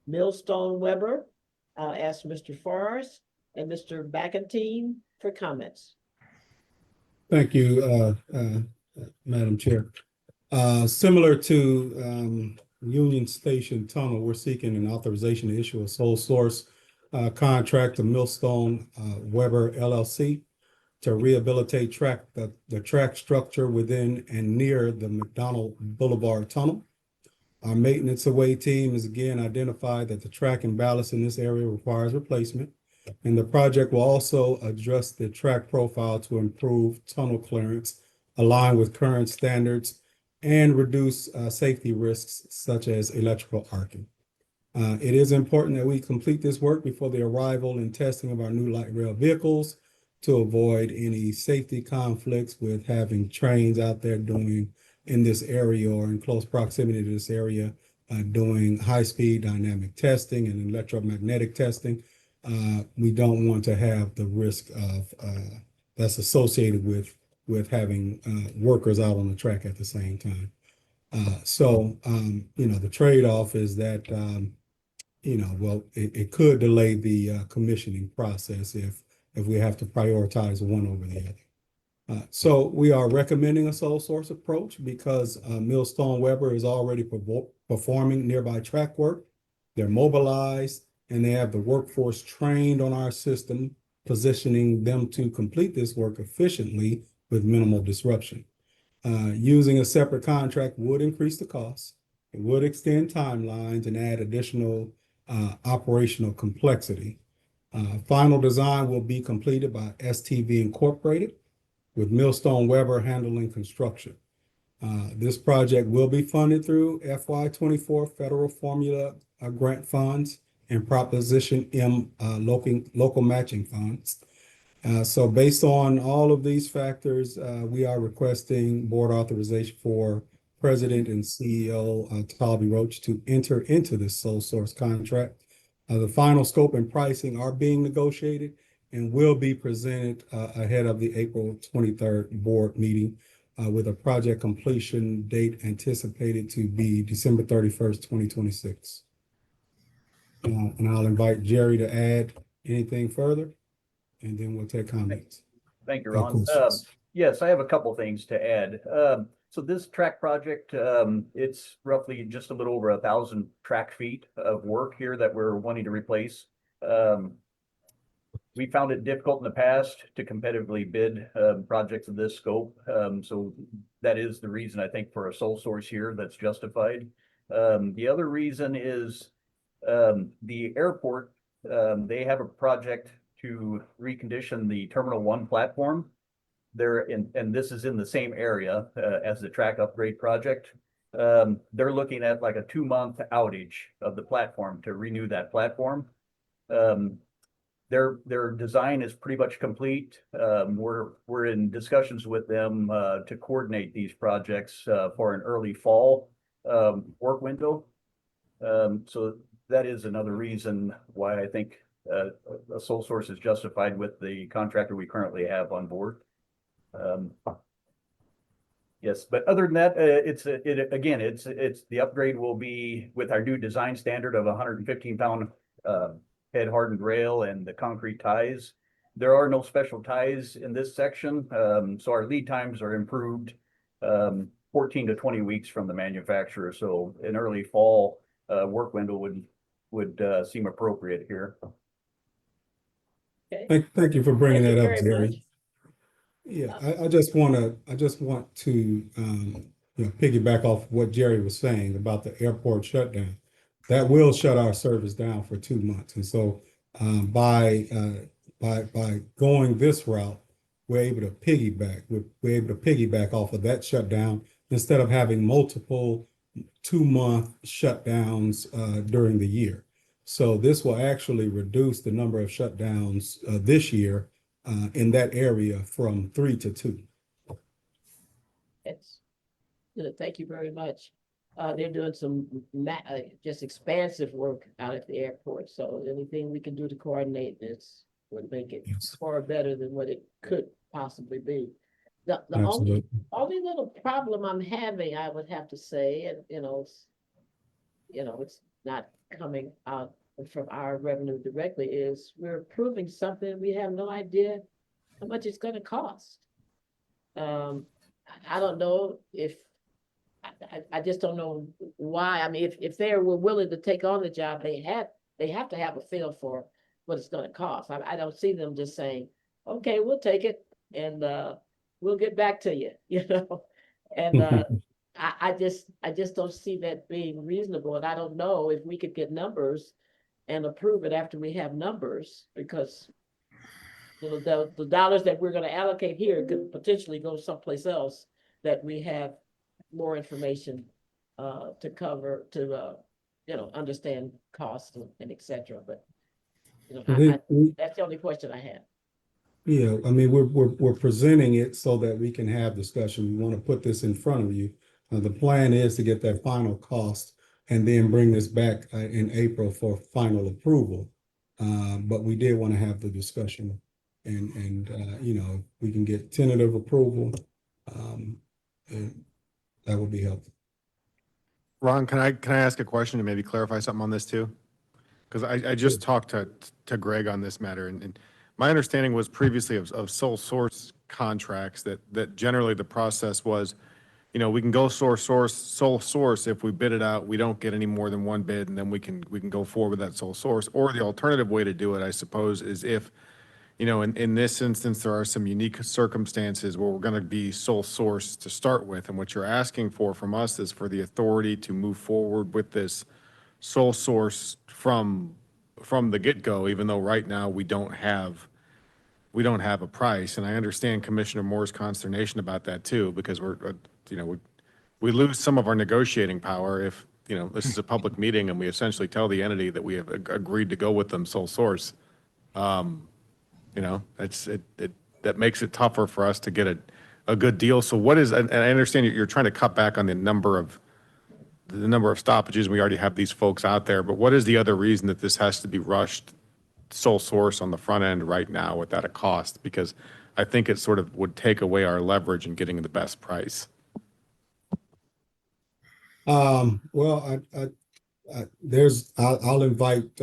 Speaker 8: Millstone Weber, I'll ask Mr. Forrest and Mr. Backentine for comments.
Speaker 9: Thank you, Madam Chair. Similar to Union Station Tunnel, we're seeking an authorization to issue a sole source contract to Millstone Weber LLC to rehabilitate the track structure within and near the McDonald Boulevard Tunnel. Our maintenance away team has again identified that the track and ballast in this area requires replacement, and the project will also address the track profile to improve tunnel clearance, align with current standards, and reduce safety risks such as electrical arcing. It is important that we complete this work before the arrival and testing of our new light rail vehicles to avoid any safety conflicts with having trains out there doing in this area or in close proximity to this area, doing high-speed dynamic testing and electromagnetic testing. We don't want to have the risk of that's associated with having workers out on the track at the same time. The trade-off is that, it could delay the commissioning process if we have to prioritize one over the other. So we are recommending a sole source approach because Millstone Weber is already performing nearby track work. They're mobilized and they have the workforce trained on our system positioning them to complete this work efficiently with minimal disruption. Using a separate contract would increase the cost. It would extend timelines and add additional operational complexity. Final design will be completed by STV Incorporated with Millstone Weber handling construction. This project will be funded through FY24 federal formula grant funds and Proposition M local matching funds. So based on all of these factors, we are requesting board authorization for President and CEO Talby Roach to enter into this sole source contract. The final scope and pricing are being negotiated and will be presented ahead of the April 23rd board meeting with a project completion date anticipated to be December 31st, 2026. And I'll invite Jerry to add anything further, and then we'll take comments.
Speaker 10: Thank you,
Speaker 9: Or
Speaker 10: Ron.
Speaker 9: questions.
Speaker 10: Yes, I have a couple things to add. So this track project, it's roughly just a little over 1,000 track feet of work here that we're wanting to replace. We found it difficult in the past to competitively bid projects of this scope. So that is the reason I think for a sole source here that's justified. The other reason is the airport, they have a project to recondition the Terminal 1 platform. And this is in the same area as the track upgrade project. They're looking at like a 2-month outage of the platform to renew that platform. Their design is pretty much complete. We're in discussions with them to coordinate these projects for an early fall work window. So that is another reason why I think a sole source is justified with the contractor we currently have on board. Yes, but other than that, it's the upgrade will be with our new design standard of 115-pound head hardened rail and the concrete ties. There are no special ties in this section, so our lead times are improved 14 to 20 weeks from the manufacturer. So an early fall work window would seem appropriate here.
Speaker 8: Okay.
Speaker 9: Thank you for bringing
Speaker 8: Thank
Speaker 9: that
Speaker 8: you
Speaker 9: up,
Speaker 8: very
Speaker 9: Jerry.
Speaker 8: much.
Speaker 9: Yeah, I just want to piggyback off what Jerry was saying about the airport shutdown. That will shut our service down for 2 months, and so by going this route, we're able to piggyback off of that shutdown instead of having multiple 2-month shutdowns during the year. So this will actually reduce the number of shutdowns this year in that area from 3 to 2.
Speaker 8: That's good. Thank you very much. They're doing some just expansive work out at the airport. So anything we can do to coordinate this would make it far better than what it could possibly be. The only little problem I'm having, I would have to say, and it's not coming out from our revenue directly, is we're approving something we have no idea how much it's going to cost. I don't know if I just don't know why. I mean, if they were willing to take on the job, they have to have a feel for what it's going to cost. I don't see them just saying, "Okay, we'll take it and we'll get back to you," And I just don't see that being reasonable. And I don't know if we could get numbers and approve it after we have numbers, because the dollars that we're going to allocate here could potentially go someplace else that we have more information to cover, to understand costs and et cetera. But that's the only question I have.
Speaker 9: Yeah, I mean, we're presenting it so that we can have discussion. We want to put this in front of you. The plan is to get that final cost and then bring this back in April for final approval. But we did want to have the discussion, and we can get tentative approval, and that would be helpful.
Speaker 14: Ron, can I ask a question and maybe clarify something on this too? Because I just talked to Greg on this matter, and my understanding was previously of sole source contracts that generally the process was, we can go sole source if we bid it out, we don't get any more than one bid, and then we can go forward with that sole source. Or the alternative way to do it, I suppose, is if in this instance, there are some unique circumstances where we're going to be sole source to start with. And what you're asking for from us is for the authority to move forward with this sole source from the get-go, even though right now we don't have a price. And I understand Commissioner Moore's consternation about that too, because we lose some of our negotiating power if, this is a public meeting and we essentially tell the entity that we have agreed to go with them sole source. That makes it tougher for us to get a good deal. So what is, and I understand you're trying to cut back on the number of stoppages. We already have these folks out there, but what is the other reason that this has to be rushed sole source on the front end right now without a cost? Because I think it sort of would take away our leverage in getting the best price.
Speaker 9: Well, I'll invite,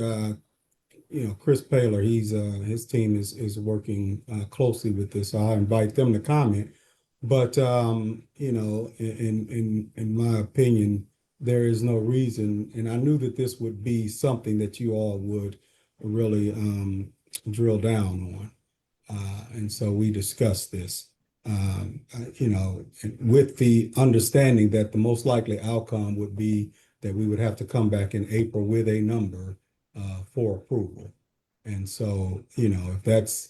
Speaker 9: Chris Paler. His team is working closely with this. So I'll invite them to comment. But, in my opinion, there is no reason, and I knew that this would be something that you all would really drill down on. And so we discussed this. With the understanding that the most likely outcome would be that we would have to come back in April with a number for approval. And so, if that's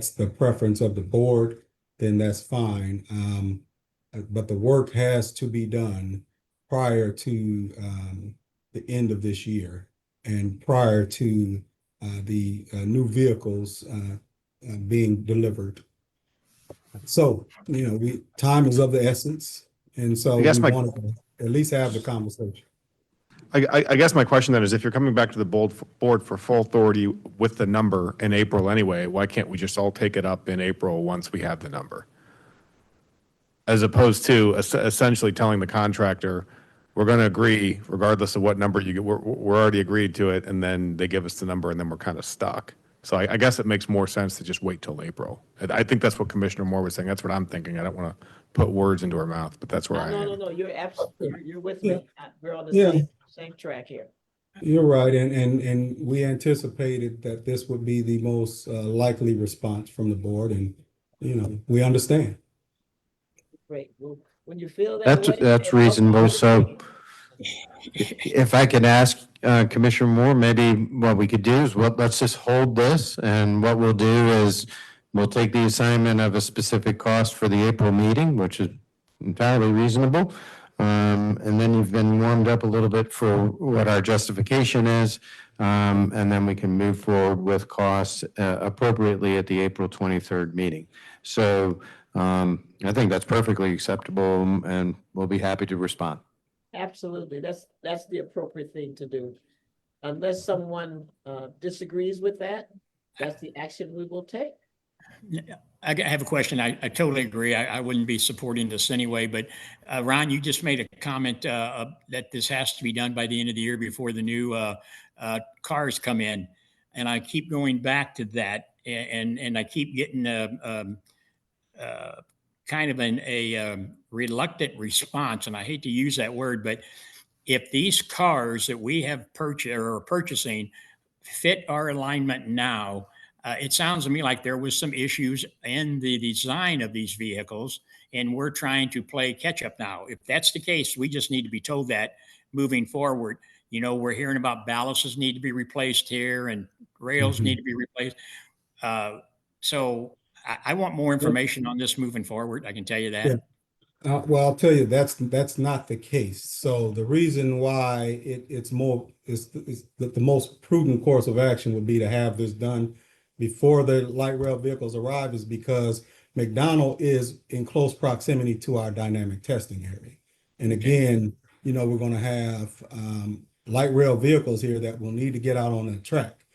Speaker 9: the preference of the board, then that's fine. But the work has to be done prior to the end of this year and prior to the new vehicles being delivered. So, time is of the essence. And so we want to at least have the conversation.
Speaker 14: I guess my question then is, if you're coming back to the board for full authority with the number in April anyway, why can't we just all take it up in April once we have the number? As opposed to essentially telling the contractor, we're going to agree regardless of what number you get, we're already agreed to it, and then they give us the number and then we're kind of stuck. So I guess it makes more sense to just wait till April. I think that's what Commissioner Moore was saying. That's what I'm thinking. I don't want to put words into her mouth, but that's where I am.
Speaker 8: No, you're absolutely, you're with me. We're on the same track here.
Speaker 9: You're right, and we anticipated that this would be the most likely response from the board, and we understand.
Speaker 8: Great. Well, when you feel that way,
Speaker 5: That's reasonable. So if I could ask Commissioner Moore, maybe what we could do is let's just hold this, and what we'll do is we'll take the assignment of a specific cost for the April meeting, which is entirely reasonable. And then you've been warmed up a little bit for what our justification is. And then we can move forward with costs appropriately at the April 23rd meeting. So I think that's perfectly acceptable, and we'll be happy to respond.
Speaker 8: Absolutely. That's the appropriate thing to do. Unless someone disagrees with that, that's the action we will take.
Speaker 2: I have a question. I totally agree. I wouldn't be supporting this anyway, but Ron, you just made a comment that this has to be done by the end of the year before the new cars come in. And I keep going back to that, and I keep getting kind of a reluctant response. And I hate to use that word, but if these cars that we have purchased or are purchasing fit our alignment now, it sounds to me like there was some issues in the design of these vehicles, and we're trying to play catch up now. If that's the case, we just need to be told that moving forward. We're hearing about ballasts need to be replaced here and rails need to be replaced. So I want more information on this moving forward. I can tell you that.
Speaker 9: Yeah. Well, I'll tell you, that's not the case. So the reason why it's the most prudent course of action would be to have this done before the light rail vehicles arrive, is because McDonald is in close proximity to our dynamic testing area. And again, we're going to have light rail vehicles here that will need to get out on the track.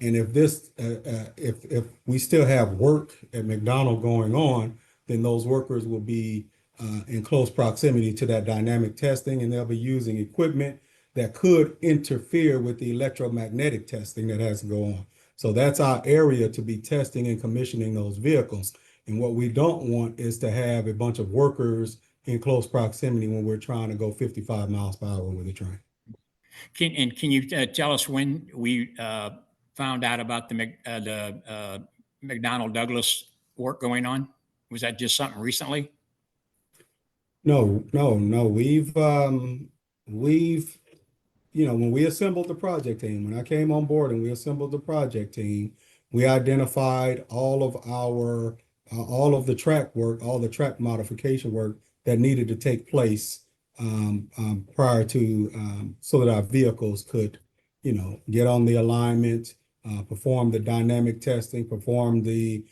Speaker 9: And if we still have work at McDonald going on, then those workers will be in close proximity to that dynamic testing, and they'll be using equipment that could interfere with the electromagnetic testing that has to go on. So that's our area to be testing and commissioning those vehicles. And what we don't want is to have a bunch of workers in close proximity when we're trying to go 55 miles per hour with a train. Can
Speaker 2: you tell us when we found out about the McDonnell Douglas work going on? Was that just something recently?
Speaker 9: No, we've, when we assembled the project team, when I came on board and we assembled the project team, we identified all of the track work, all the track modification work that needed to take place prior to, so that our vehicles could, get on the alignment, perform the dynamic testing, perform the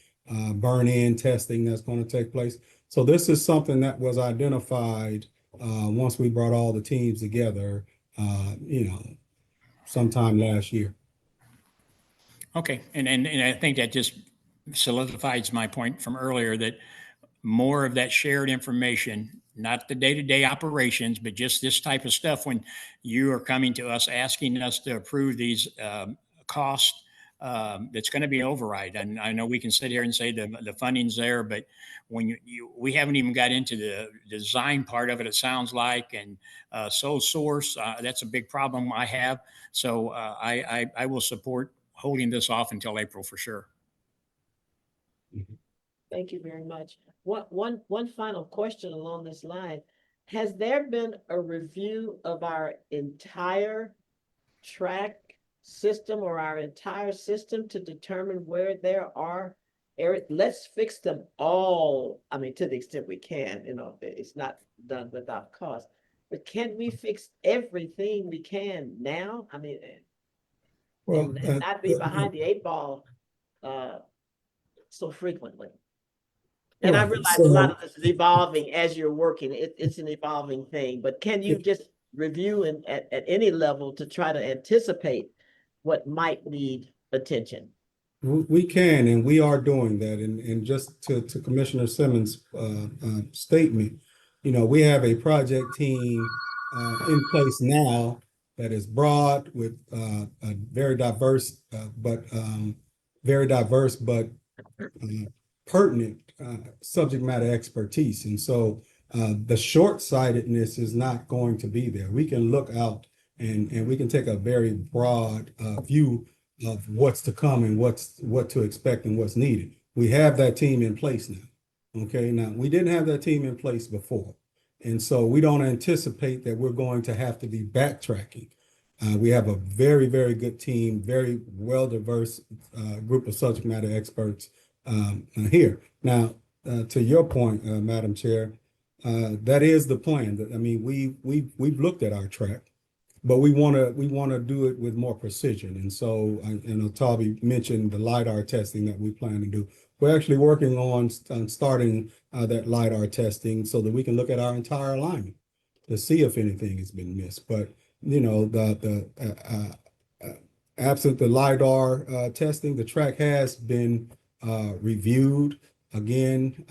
Speaker 9: burn-in testing that's going to take place. So this is something that was identified once we brought all the teams together, sometime last year.
Speaker 2: Okay, and I think that just solidifies my point from earlier that more of that shared information, not the day-to-day operations, but just this type of stuff when you are coming to us, asking us to approve these costs, that's going to be an override. And I know we can sit here and say the funding's there, but when we haven't even got into the design part of it, it sounds like, and sole source, that's a big problem I have. So I will support holding this off until April for sure.
Speaker 8: Thank you very much. One final question along this line. Has there been a review of our entire track system or our entire system to determine where there are areas? Let's fix them all. I mean, to the extent we can, it's not done without cost. But can we fix everything we can now? I mean, and not be behind the 8 ball so frequently. And I realize a lot of this is evolving as you're working. It's an evolving thing, but can you just review at any level to try to anticipate what might need attention?
Speaker 9: We can, and we are doing that. And just to Commissioner Simmons' statement, we have a project team in place now that is broad with a very diverse, but pertinent subject matter expertise. And so the short-sightedness is not going to be there. We can look out and we can take a very broad view of what's to come and what to expect and what's needed. We have that team in place now. Okay, now we didn't have that team in place before. And so we don't anticipate that we're going to have to be backtracking. We have a very, very good team, very well-diverse group of subject matter experts here. Now, to your point, Madam Chair, that is the plan. I mean, we've looked at our track, but we want to do it with more precision. And so, Tavi mentioned the LiDAR testing that we plan to do. We're actually working on starting that LiDAR testing so that we can look at our entire alignment to see if anything has been missed. But absent the LiDAR testing, the track has been reviewed. Again,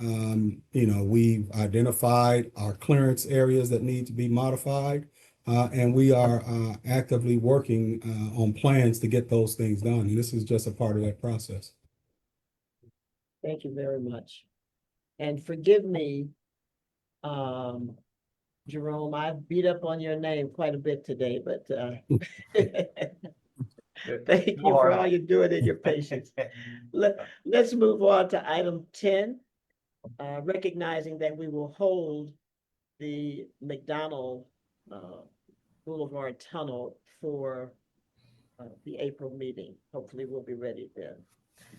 Speaker 9: we've identified our clearance areas that need to be modified, and we are actively working on plans to get those things done. And this is just a part of that process.
Speaker 8: Thank you very much. And forgive me, Jerome, I beat up on your name quite a bit today, but thank you for all you're doing and your patience. Let's move on to item 10, recognizing that we will hold the McDonnell Boulevard Tunnel for the April meeting. Hopefully we'll be ready then.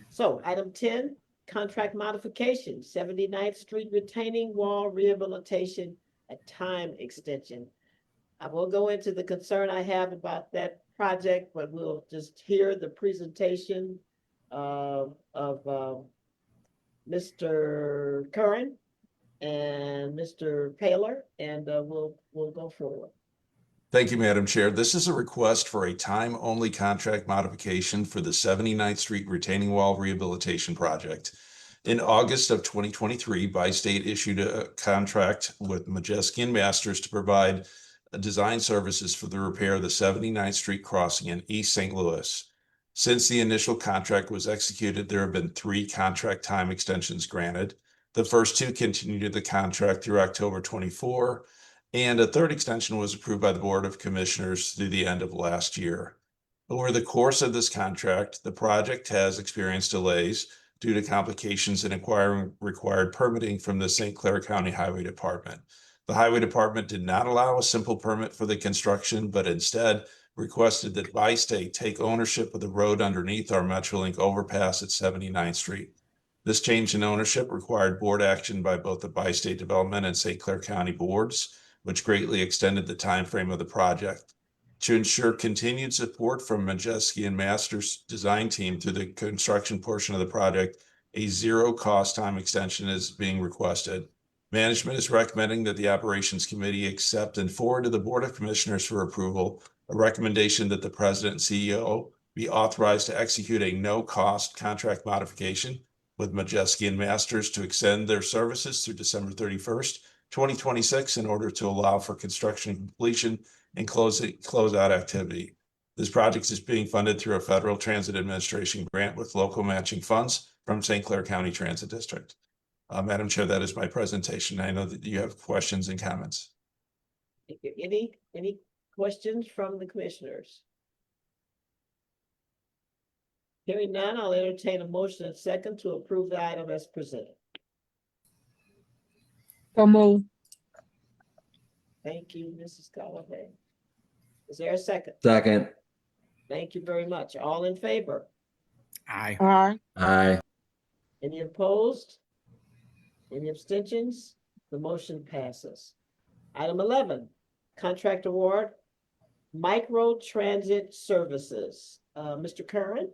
Speaker 8: So item 10, contract modification, 79th Street retaining wall rehabilitation and time extension. I will go into the concern I have about that project, but we'll just hear the presentation of Mr. Curran and Mr. Paler, and we'll go forward.
Speaker 11: Thank you, Madam Chair. This is a request for a time-only contract modification for the 79th Street Retaining Wall Rehabilitation Project. In August of 2023, Bi-State issued a contract with Majeski and Masters to provide design services for the repair of the 79th Street crossing in East St. Louis. Since the initial contract was executed, there have been 3 contract time extensions granted. The first 2 continued the contract through October 24, and a 3rd extension was approved by the Board of Commissioners through the end of last year. Over the course of this contract, the project has experienced delays due to complications in acquiring required permitting from the St. Clair County Highway Department. The Highway Department did not allow a simple permit for the construction, but instead requested that Bi-State take ownership of the road underneath our Metrolink overpass at 79th Street. This change in ownership required board action by both the Bi-State Development and St. Clair County boards, which greatly extended the timeframe of the project. To ensure continued support from Majeski and Masters design team through the construction portion of the project, a zero-cost time extension is being requested. Management is recommending that the Operations Committee accept and forward to the Board of Commissioners for approval a recommendation that the President and CEO be authorized to execute a no-cost contract modification with Majeski and Masters to extend their services through December 31st, 2026 in order to allow for construction completion and closeout activity. This project is being funded through a Federal Transit Administration grant with local matching funds from St. Clair County Transit District. Madam Chair, that is my presentation. I know that you have questions and comments.
Speaker 8: Any questions from the commissioners? Hearing none, I'll entertain a motion and second to approve the item as presented.
Speaker 3: So moved.
Speaker 8: Thank you, Mrs. Callahan. Is there a second?
Speaker 6: Second.
Speaker 8: Thank you very much. All in favor?
Speaker 2: Aye.
Speaker 3: Aye.
Speaker 6: Aye.
Speaker 8: Any opposed? Any abstentions? The motion passes. Item 11, contract award, micro transit services. Mr. Curran?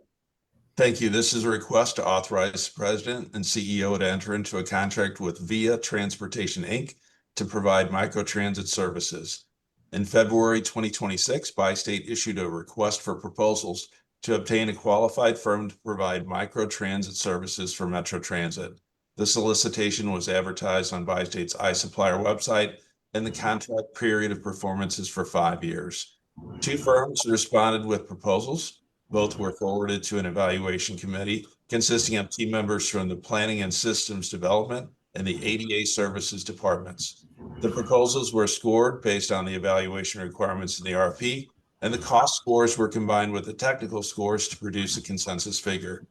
Speaker 11: Thank you. This is a request to authorize the President and CEO to enter into a contract with Via Transportation, Inc. to provide microtransit services. In February 2026, Bi-State issued a request for proposals to obtain a qualified firm to provide microtransit services for Metro Transit. The solicitation was advertised on Bi-State's iSupplier website, and the contract period of performance is for 5 years. 2 firms responded with proposals. Both were forwarded to an evaluation committee consisting of team members from the Planning and Systems Development and the ADA Services departments. The proposals were scored based on the evaluation requirements in the RFP, and the cost scores were combined with the technical scores to produce a consensus figure.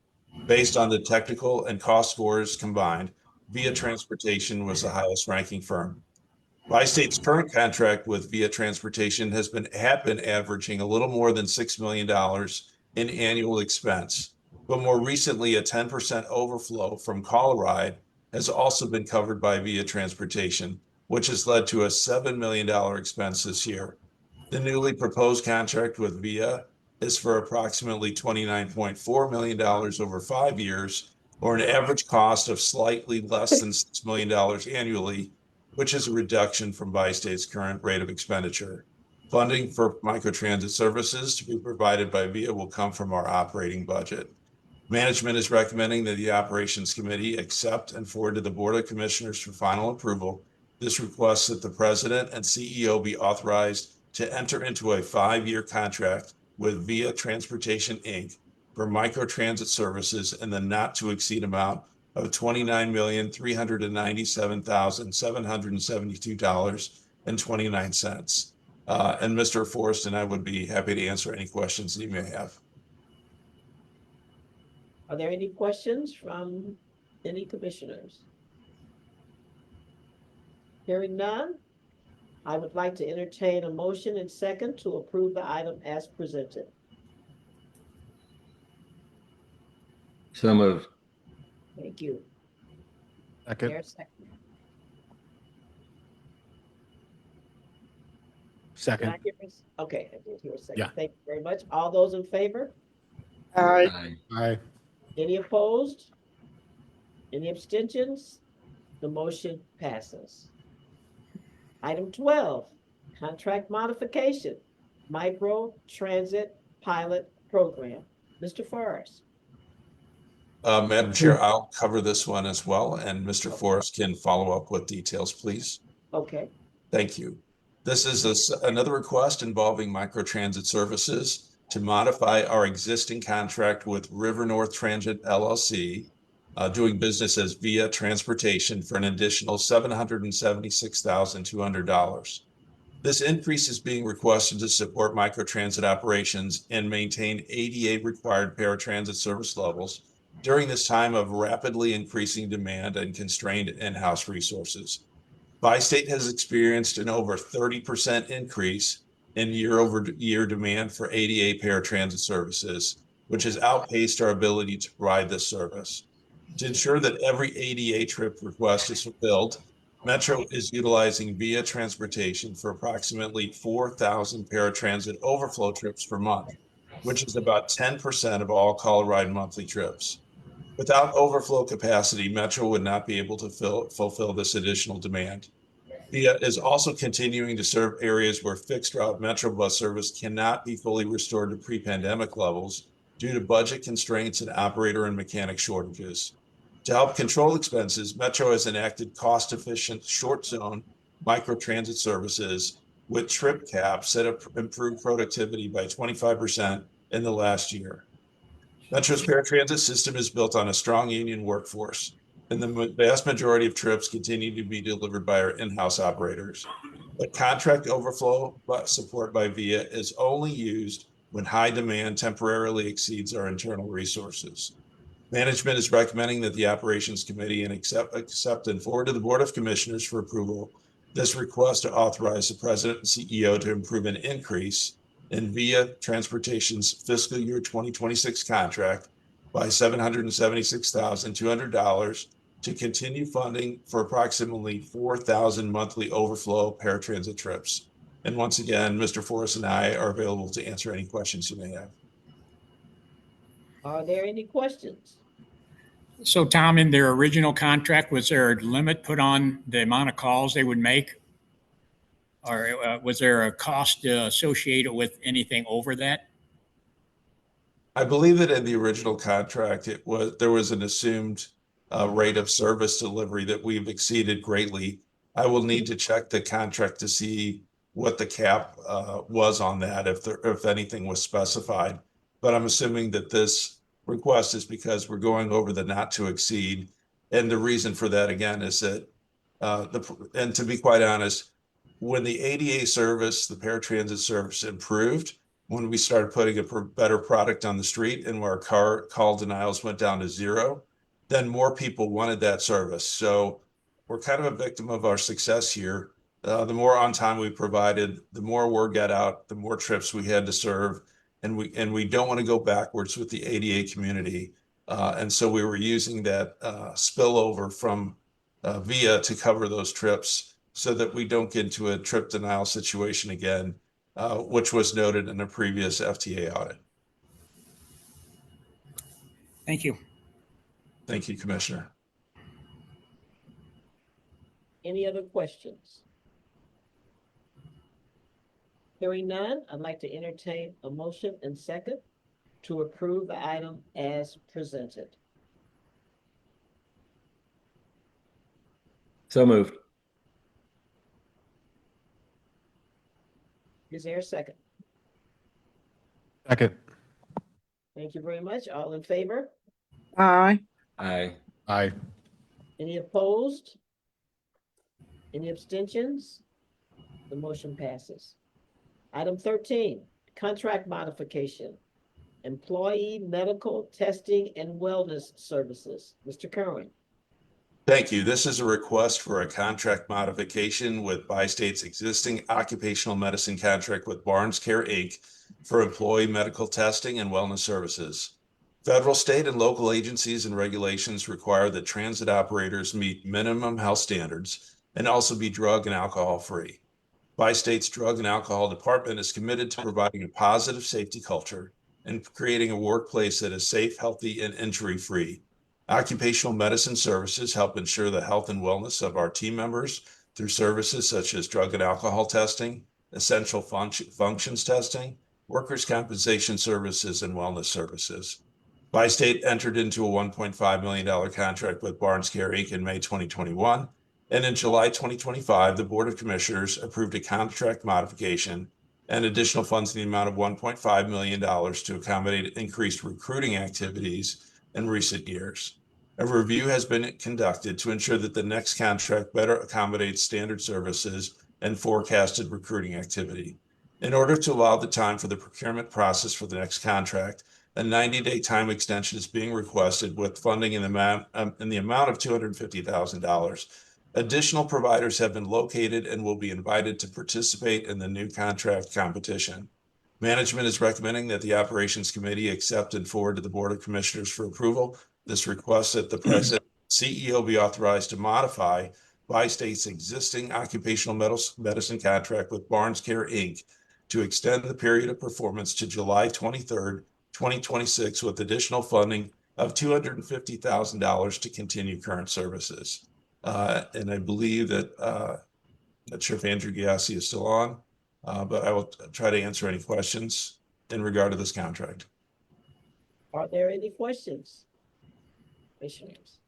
Speaker 11: Based on the technical and cost scores combined, Via Transportation was the highest ranking firm. Bi-State's current contract with Via Transportation has been averaging a little more than $6 million in annual expense, but more recently a 10% overflow from Call a Ride has also been covered by Via Transportation, which has led to a $7 million expense this year. The newly proposed contract with Via is for approximately $29.4 million over 5 years, or an average cost of slightly less than $6 million annually, which is a reduction from Bi-State's current rate of expenditure. Funding for microtransit services to be provided by Via will come from our operating budget. Management is recommending that the Operations Committee accept and forward to the Board of Commissioners for final approval. This requests that the President and CEO be authorized to enter into a 5-year contract with Via Transportation, Inc. for microtransit services in the not to exceed amount of $29,397,772.29. And Mr. Forrest and I would be happy to answer any questions that you may have.
Speaker 8: Are there any questions from any commissioners? Hearing none, I would like to entertain a motion and second to approve the item as presented.
Speaker 6: So moved.
Speaker 8: Thank you.
Speaker 14: Second.
Speaker 8: There's second. Did
Speaker 14: Second.
Speaker 8: I hear this? Okay, I did hear a second.
Speaker 14: Yeah.
Speaker 8: Thank you very much. All those in favor?
Speaker 3: Aye.
Speaker 6: Aye.
Speaker 14: Aye.
Speaker 8: Any opposed? Any abstentions? The motion passes. Item 12, contract modification, micro transit pilot program. Mr. Forrest.
Speaker 11: Madam Chair, I'll cover this one as well, and Mr. Forrest can follow up with details, please.
Speaker 8: Okay.
Speaker 11: Thank you. This is another request involving microtransit services to modify our existing contract with River North Transit LLC, doing business as Via Transportation for an additional $776,200. This increase is being requested to support microtransit operations and maintain ADA required paratransit service levels during this time of rapidly increasing demand and constrained in-house resources. Bi-State has experienced an over 30% increase in year-over-year demand for ADA paratransit services, which has outpaced our ability to provide this service. To ensure that every ADA trip request is fulfilled, Metro is utilizing VIA transportation for approximately 4,000 paratransit overflow trips per month, which is about 10% of all Colorado monthly trips. Without overflow capacity, Metro would not be able to fulfill this additional demand. VIA is also continuing to serve areas where fixed route Metro bus service cannot be fully restored to pre-pandemic levels due to budget constraints and operator and mechanic shortages. To help control expenses, Metro has enacted cost-efficient short zone microtransit services with trip caps that have improved productivity by 25% in the last year. Metro's paratransit system is built on a strong union workforce, and the vast majority of trips continue to be delivered by our in-house operators. But contract overflow support by VIA is only used when high demand temporarily exceeds our internal resources. Management is recommending that the Operations Committee accept and forward to the Board of Commissioners for approval this request to authorize the President and CEO to approve an increase in VIA Transportation's fiscal year 2026 contract by $776,200 to continue funding for approximately 4,000 monthly overflow paratransit trips. And once again, Mr. Forrest and I are available to answer any questions you may have.
Speaker 8: Are there any questions?
Speaker 2: So Tom, in their original contract, was there a limit put on the amount of calls they would make? Or was there a cost associated with anything over that?
Speaker 11: I believe that in the original contract, there was an assumed rate of service delivery that we've exceeded greatly. I will need to check the contract to see what the cap was on that, if anything was specified. But I'm assuming that this request is because we're going over the not to exceed. And the reason for that, again, is that, and to be quite honest, when the ADA service, the paratransit service improved, when we started putting a better product on the street and where our call denials went down to zero, then more people wanted that service. So we're kind of a victim of our success here. The more on time we provided, the more word got out, the more trips we had to serve. And we don't want to go backwards with the ADA community. And so we were using that spillover from VIA to cover those trips so that we don't get into a trip denial situation again, which was noted in a previous FTA audit.
Speaker 2: Thank you.
Speaker 11: Thank you, Commissioner.
Speaker 8: Any other questions? Hearing none, I'd like to entertain a motion and second to approve the item as presented.
Speaker 6: So moved.
Speaker 8: Is there a second?
Speaker 14: Second.
Speaker 8: Thank you very much. All in favor?
Speaker 3: Aye.
Speaker 6: Aye.
Speaker 14: Aye.
Speaker 8: Any opposed? Any abstentions? The motion passes. Item 13, contract modification, employee medical testing and wellness services. Mr. Kerwin.
Speaker 11: Thank you. This is a request for a contract modification with Bi-State's existing occupational medicine contract with Barnes Care, Inc. for employee medical testing and wellness services. Federal, state, and local agencies and regulations require that transit operators meet minimum health standards and also be drug and alcohol free. Bi-State's Drug and Alcohol Department is committed to providing a positive safety culture and creating a workplace that is safe, healthy, and injury-free. Occupational medicine services help ensure the health and wellness of our team members through services such as drug and alcohol testing, essential functions testing, workers' compensation services, and wellness services. Bi-State entered into a $1.5 million contract with Barnes Care, Inc. in May 2021. And in July 2025, the Board of Commissioners approved a contract modification and additional funds in the amount of $1.5 million to accommodate increased recruiting activities in recent years. A review has been conducted to ensure that the next contract better accommodates standard services and forecasted recruiting activity. In order to allow the time for the procurement process for the next contract, A 90-day time extension is being requested with funding in the amount of $250,000. Additional providers have been located and will be invited to participate in the new contract competition. Management is recommending that the Operations Committee accept and forward to the Board of Commissioners for approval this request that the President CEO be authorized to modify Bi-State's existing occupational medicine contract with Barnes Care, Inc. to extend the period of performance to July 23rd, 2026 with additional funding of $250,000 to continue current services. And I believe that, not sure if Andrew Giassi is still on, but I will try to answer any questions in regard to this contract.
Speaker 8: Are there any questions? Commissioners?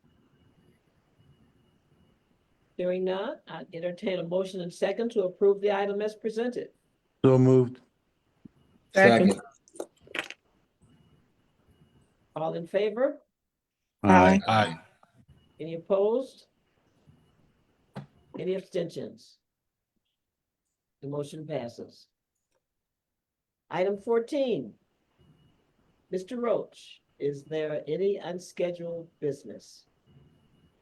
Speaker 8: Hearing none, I entertain a motion and second to approve the item as presented.
Speaker 6: So moved.
Speaker 3: Second.
Speaker 8: All in favor?
Speaker 3: Aye.
Speaker 6: Aye.
Speaker 8: Any opposed? Any abstentions? The motion passes. Item 14. Mr. Roach, is there any unscheduled business?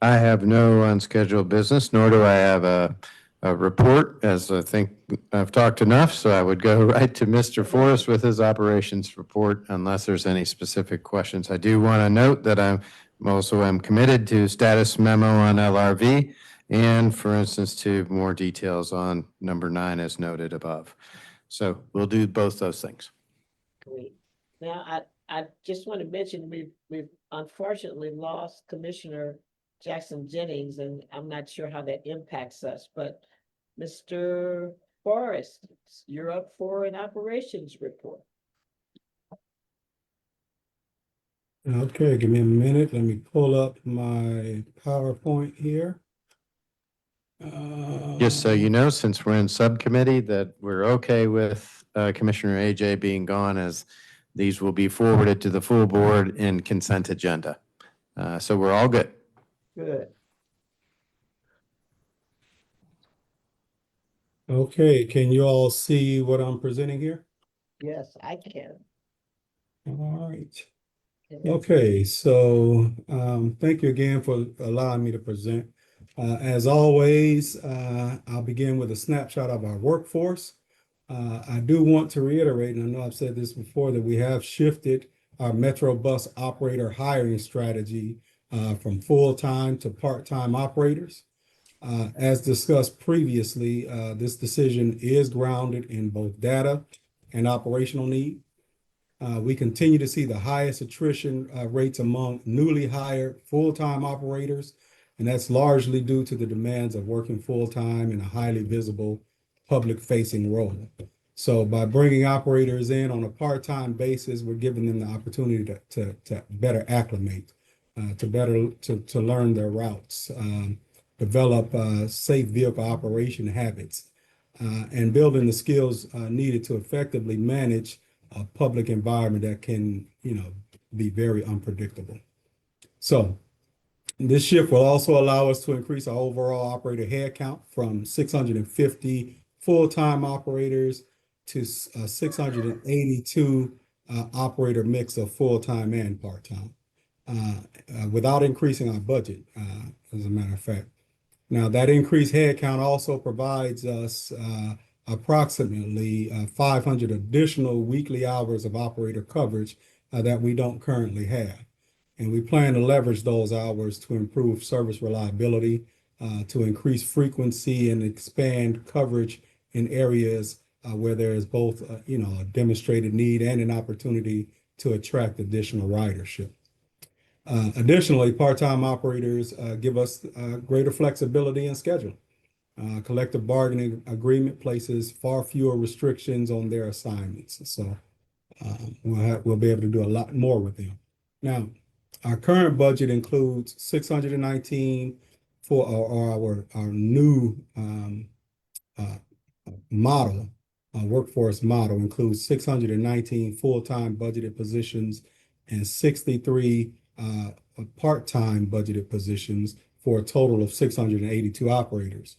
Speaker 5: I have no unscheduled business, nor do I have a report, as I think I've talked enough, so I would go right to Mr. Forrest with his operations report unless there's any specific questions. I do want to note that I'm also am committed to status memo on LRV and, for instance, to more details on number 9 as noted above. So we'll do both those things.
Speaker 8: Great. Now, I just want to mention, we've unfortunately lost Commissioner Jackson Jennings, and I'm not sure how that impacts us, but Mr. Forrest, you're up for an operations report.
Speaker 9: Okay, give me a minute. Let me pull up my PowerPoint here.
Speaker 5: Just so you know, since we're in subcommittee, that we're okay with Commissioner AJ being gone, as these will be forwarded to the full board in consent agenda. So we're all good.
Speaker 8: Good.
Speaker 9: Okay, can you all see what I'm presenting here?
Speaker 8: Yes, I can.
Speaker 9: All right. Okay, so thank you again for allowing me to present. As always, I'll begin with a snapshot of our workforce. I do want to reiterate, and I know I've said this before, that we have shifted our Metro bus operator hiring strategy from full-time to part-time operators. As discussed previously, this decision is grounded in both data and operational need. We continue to see the highest attrition rates among newly hired full-time operators, and that's largely due to the demands of working full-time in a highly visible public-facing role. So by bringing operators in on a part-time basis, we're giving them the opportunity to better acclimate, to learn their routes, develop safe vehicle operation habits, and building the skills needed to effectively manage a public environment that can, be very unpredictable. So this shift will also allow us to increase our overall operator headcount from 650 full-time operators to 682 operator mix of full-time and part-time, without increasing our budget, as a matter of fact. Now, that increased headcount also provides us approximately 500 additional weekly hours of operator coverage that we don't currently have. And we plan to leverage those hours to improve service reliability, to increase frequency and expand coverage in areas where there is both, a demonstrated need and an opportunity to attract additional ridership. Additionally, part-time operators give us greater flexibility in schedule. Collective bargaining agreement places far fewer restrictions on their assignments. So we'll be able to do a lot more with them. Now, our current budget includes 619 for our new model. Workforce model includes 619 full-time budgeted positions and 63 part-time budgeted positions for a total of 682 operators.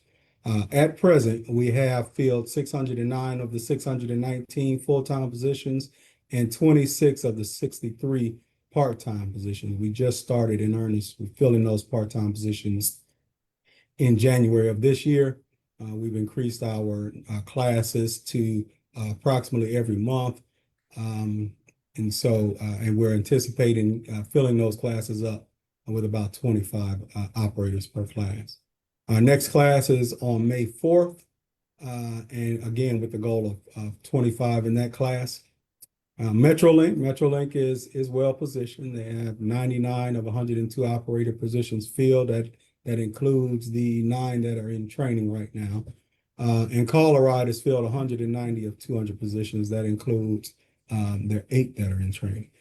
Speaker 9: At present, we have filled 609 of the 619 full-time positions and 26 of the 63 part-time positions. We just started in earnest with filling those part-time positions in January of this year. We've increased our classes to approximately every month. And we're anticipating filling those classes up with about 25 operators per class. Our next class is on May 4th, and again, with the goal of 25 in that class. Metrolink is well positioned. They have 99 of 102 operator positions filled. That includes the 9 that are in training right now. And Colorado has filled 190 of 200 positions. That includes their 8 that are in training.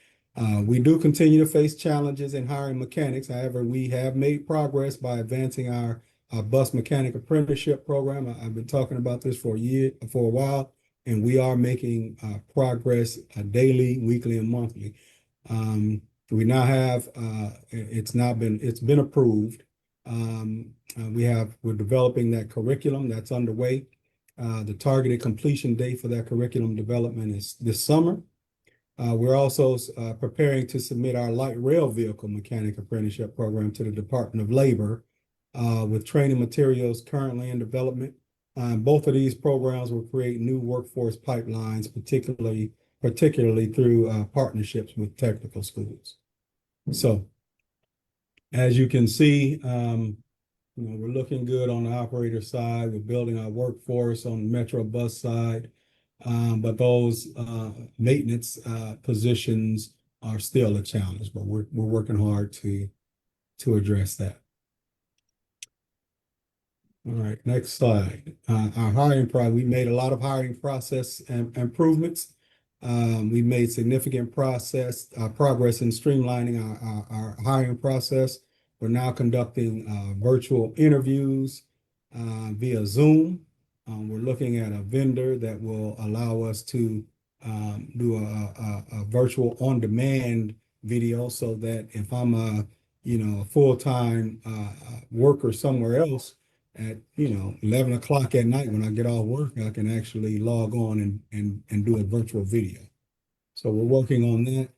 Speaker 9: We do continue to face challenges in hiring mechanics. However, we have made progress by advancing our bus mechanic apprenticeship program. I've been talking about this for a while, and we are making progress daily, weekly, and monthly. We now have it's been approved. We're developing that curriculum that's underway. The targeted completion date for that curriculum development is this summer. We're also preparing to submit our light rail vehicle mechanic apprenticeship program to the Department of Labor with training materials currently in development. Both of these programs will create new workforce pipelines, particularly through partnerships with technical schools. So, as you can see, we're looking good on the operator side. We're building our workforce on the Metro bus side, but those maintenance positions are still a challenge. But we're working hard to address that. All right, next slide. Our hiring process. We made a lot of hiring process improvements. We made significant progress in streamlining our hiring process. We're now conducting virtual interviews via Zoom. We're looking at a vendor that will allow us to do a virtual on-demand video, so that if I'm a full-time worker somewhere else, at 11 o'clock at night when I get off work, I can actually log on and do a virtual video. So we're working on that.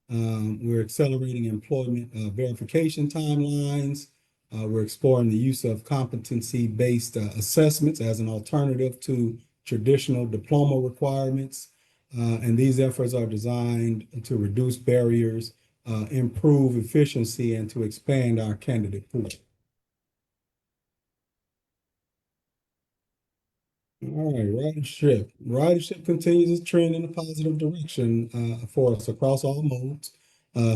Speaker 9: We're accelerating employment verification timelines. We're exploring the use of competency-based assessments as an alternative to traditional diploma requirements. And these efforts are designed to reduce barriers, improve efficiency, and to expand our candidate pool. All right, ridership. Ridership continues its trend in a positive direction for us across all modes.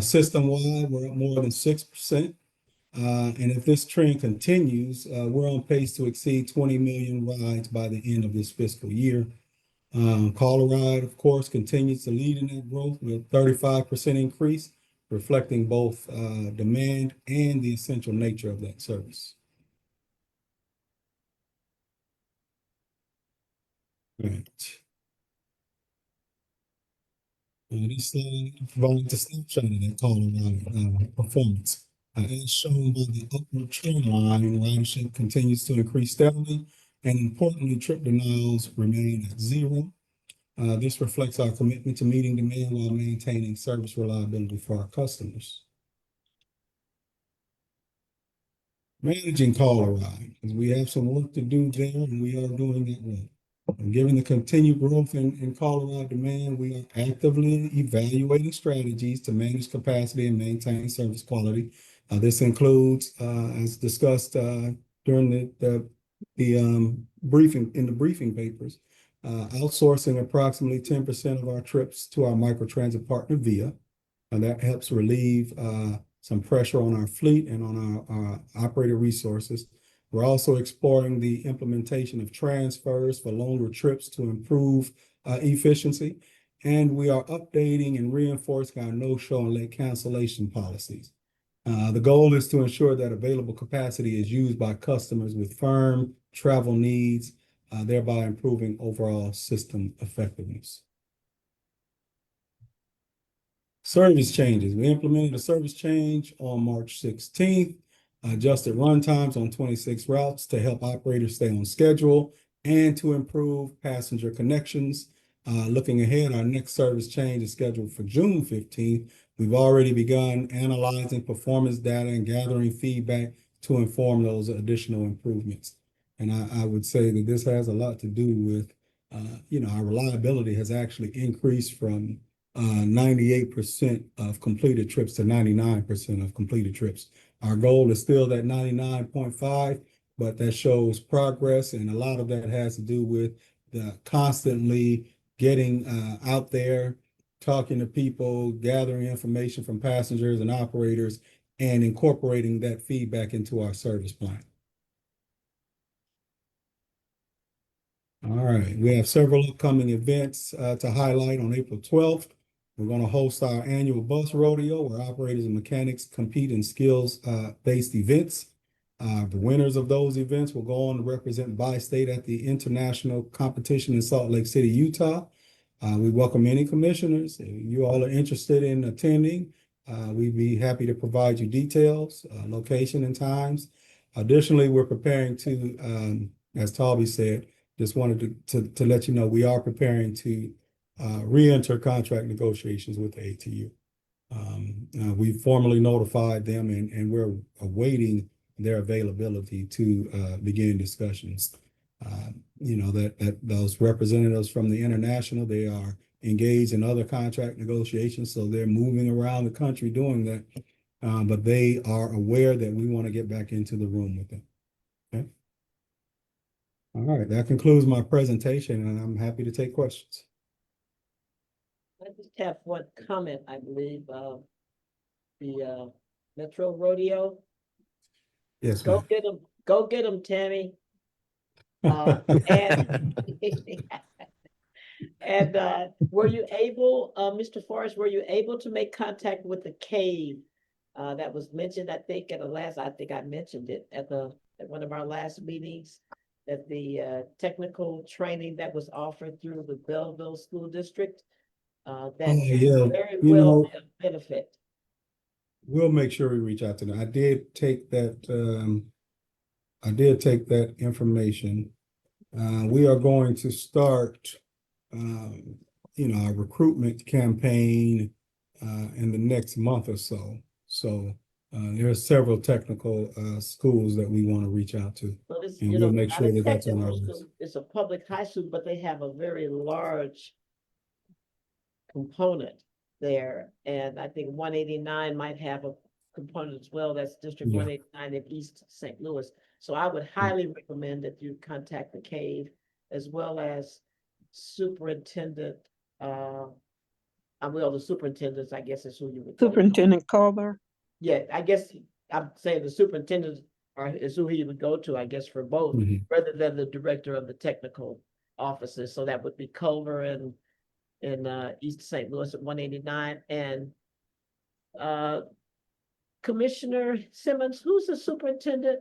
Speaker 9: System-wide, we're up more than 6%. And if this trend continues, we're on pace to exceed 20 million rides by the end of this fiscal year. Colorado, of course, continues to lead in that growth with 35% increase, reflecting both demand and the essential nature of that service. Right. This slide provides a snapshot of that Colorado performance. As shown by the upward trend line, ridership continues to increase steadily, and importantly, trip denials remain at 0. This reflects our commitment to meeting demand while maintaining service reliability for our customers. Managing Colorado, because we have some work to do there, and we are doing it well. And given the continued growth in Colorado demand, we are actively evaluating strategies to manage capacity and maintain service quality. This includes, as discussed during the briefing papers, outsourcing approximately 10% of our trips to our microtransit partner VIA. And that helps relieve some pressure on our fleet and on our operator resources. We're also exploring the implementation of transfers for longer trips to improve efficiency. And we are updating and reinforcing our no-show and late cancellation policies. The goal is to ensure that available capacity is used by customers with firm travel needs, thereby improving overall system effectiveness. Service changes. We implemented a service change on March 16th, adjusted run times on 26 routes to help operators stay on schedule and to improve passenger connections. Looking ahead, our next service change is scheduled for June 15th. We've already begun analyzing performance data and gathering feedback to inform those additional improvements. And I would say that this has a lot to do with, our reliability has actually increased from 98% of completed trips to 99% of completed trips. Our goal is still that 99.5, but that shows progress, and a lot of that has to do with the constantly getting out there, talking to people, gathering information from passengers and operators, and incorporating that feedback into our service plan. All right, we have several upcoming events to highlight. On April 12th. We're going to host our annual bus rodeo where operators and mechanics compete in skills-based events. The winners of those events will go on to represent bi-state at the international competition in Salt Lake City, Utah. We welcome any commissioners. If you all are interested in attending, we'd be happy to provide you details, location and times. Additionally, we're preparing to, as Talby said, just wanted to let you know, we are preparing to re-enter contract negotiations with the ATU. We formally notified them and we're awaiting their availability to begin discussions. That those representatives from the international, they are engaged in other contract negotiations, so they're moving around the country doing that. But they are aware that we want to get back into the room with them. Okay. All right, that concludes my presentation, and I'm happy to take questions.
Speaker 8: I just have one comment, I believe, the Metro Rodeo.
Speaker 9: Yes,
Speaker 8: Go
Speaker 9: ma'am.
Speaker 8: get them, go get them, Tammy. And were you able, Mr. Forrest, were you able to make contact with the cave that was mentioned? I think I mentioned it at one of our last meetings, that the technical training that was offered through the Belleville School District, that
Speaker 9: Yeah,
Speaker 8: very well benefit.
Speaker 9: we'll make sure we reach out to them. I did take that information. We are going to start, our recruitment campaign in the next month or so. So there are several technical schools that we want to reach out to.
Speaker 8: So this,
Speaker 9: And we'll make sure that that's on our
Speaker 8: technical
Speaker 9: list.
Speaker 8: school, it's a public high school, but they have a very large component there. And I think 189 might have a component as well. That's District
Speaker 9: Yeah.
Speaker 8: 189 in East St. Louis. So I would highly recommend that you contact the cave as well as Superintendent, the superintendents, I guess is who you would.
Speaker 15: Superintendent Culver.
Speaker 8: Yeah, I guess I'm saying the superintendent is who he would go to, I guess, for both,
Speaker 9: Mhm.
Speaker 8: rather than the director of the technical offices. So that would be Culver in East St. Louis at 189. And Commissioner Simmons, who's the superintendent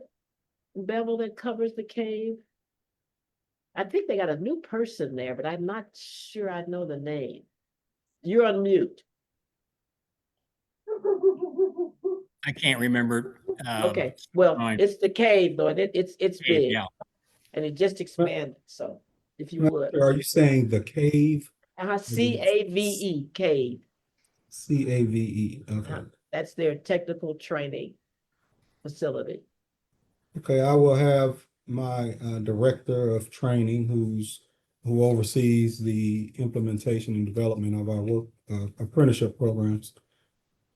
Speaker 8: in Bevel that covers the cave? I think they got a new person there, but I'm not sure I know the name. You're on mute.
Speaker 2: I can't remember.
Speaker 8: Okay, well,
Speaker 2: fine.
Speaker 8: it's the cave though, and it's big.
Speaker 2: Yeah.
Speaker 8: And it just expanded, so if you
Speaker 9: Now,
Speaker 8: would.
Speaker 9: are you saying the cave?
Speaker 8: CAVE, cave.
Speaker 9: CAVE, okay.
Speaker 8: That's their technical training facility.
Speaker 9: Okay, I will have my director of training who oversees the implementation and development of our work apprenticeship programs.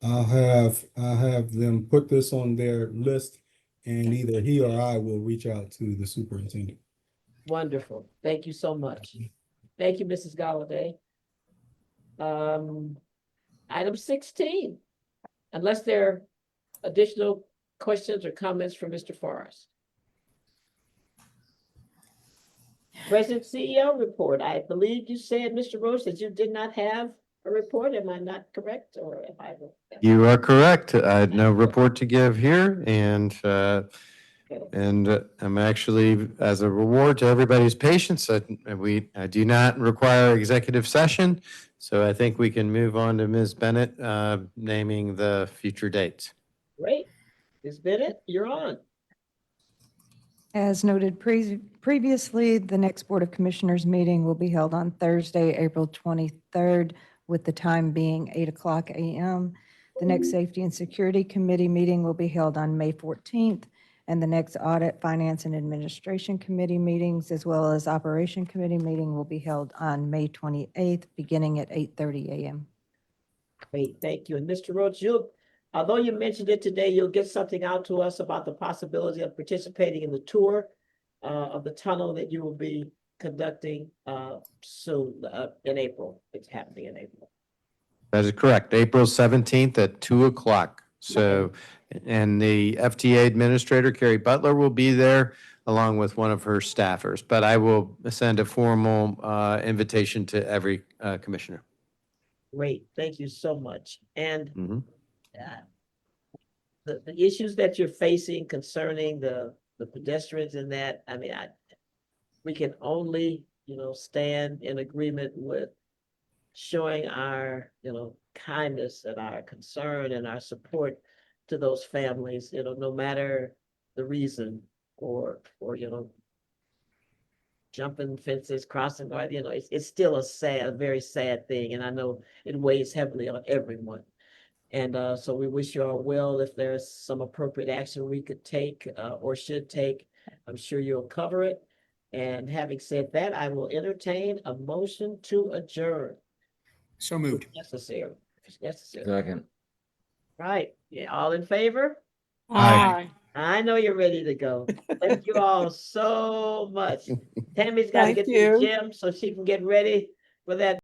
Speaker 9: I'll have them put this on their list, and either he or I will reach out to the superintendent.
Speaker 8: Wonderful. Thank you so much. Thank you, Mrs. Galladay. Item 16, unless there are additional questions or comments from Mr. Forrest. President CEO report. I believe you said, Mr. Roach, that you did not have a report. Am I not correct, or am I?
Speaker 5: You are correct. No report to give here, and I'm actually, as a reward to everybody's patience, I do not require executive session, so I think we can move on to Ms. Bennett naming the future dates.
Speaker 8: Great. Ms. Bennett, you're on.
Speaker 4: As noted previously, the next Board of Commissioners meeting will be held on Thursday, April 23rd, with the time being 8:00 a.m. The next Safety and Security Committee meeting will be held on May 14th, and the next Audit, Finance, and Administration Committee meetings, as well as Operation Committee meeting, will be held on May 28th, beginning at 8:30 a.m.
Speaker 8: Great, thank you. And Mr. Roach, although you mentioned it today, you'll get something out to us about the possibility of participating in the tour of the tunnel that you will be conducting soon in April. It's happening in April.
Speaker 5: That is correct. April 17th at 2:00. So, and the FTA Administrator, Carrie Butler, will be there along with one of her staffers. But I will send a formal invitation to every commissioner.
Speaker 8: Great, thank you so much. And
Speaker 5: Mhm.
Speaker 8: the issues that you're facing concerning the pedestrians and that, I mean, we can only, stand in agreement with showing our, kindness and our concern and our support to those families, no matter the reason or, jumping fences, crossing, or, it's still a very sad thing. And I know it weighs heavily on everyone. And so we wish you all well. If there's some appropriate action we could take or should take, I'm sure you'll cover it. And having said that, I will entertain a motion to adjourn.
Speaker 2: So moved.
Speaker 8: If necessary. If it's necessary.
Speaker 6: Second.
Speaker 8: Right. Yeah, all in favor?
Speaker 2: Aye.
Speaker 8: I know you're ready to go. Thank you all so much. Tammy's got to
Speaker 7: Thank
Speaker 8: get to
Speaker 7: you.
Speaker 8: the gym so she can get ready for that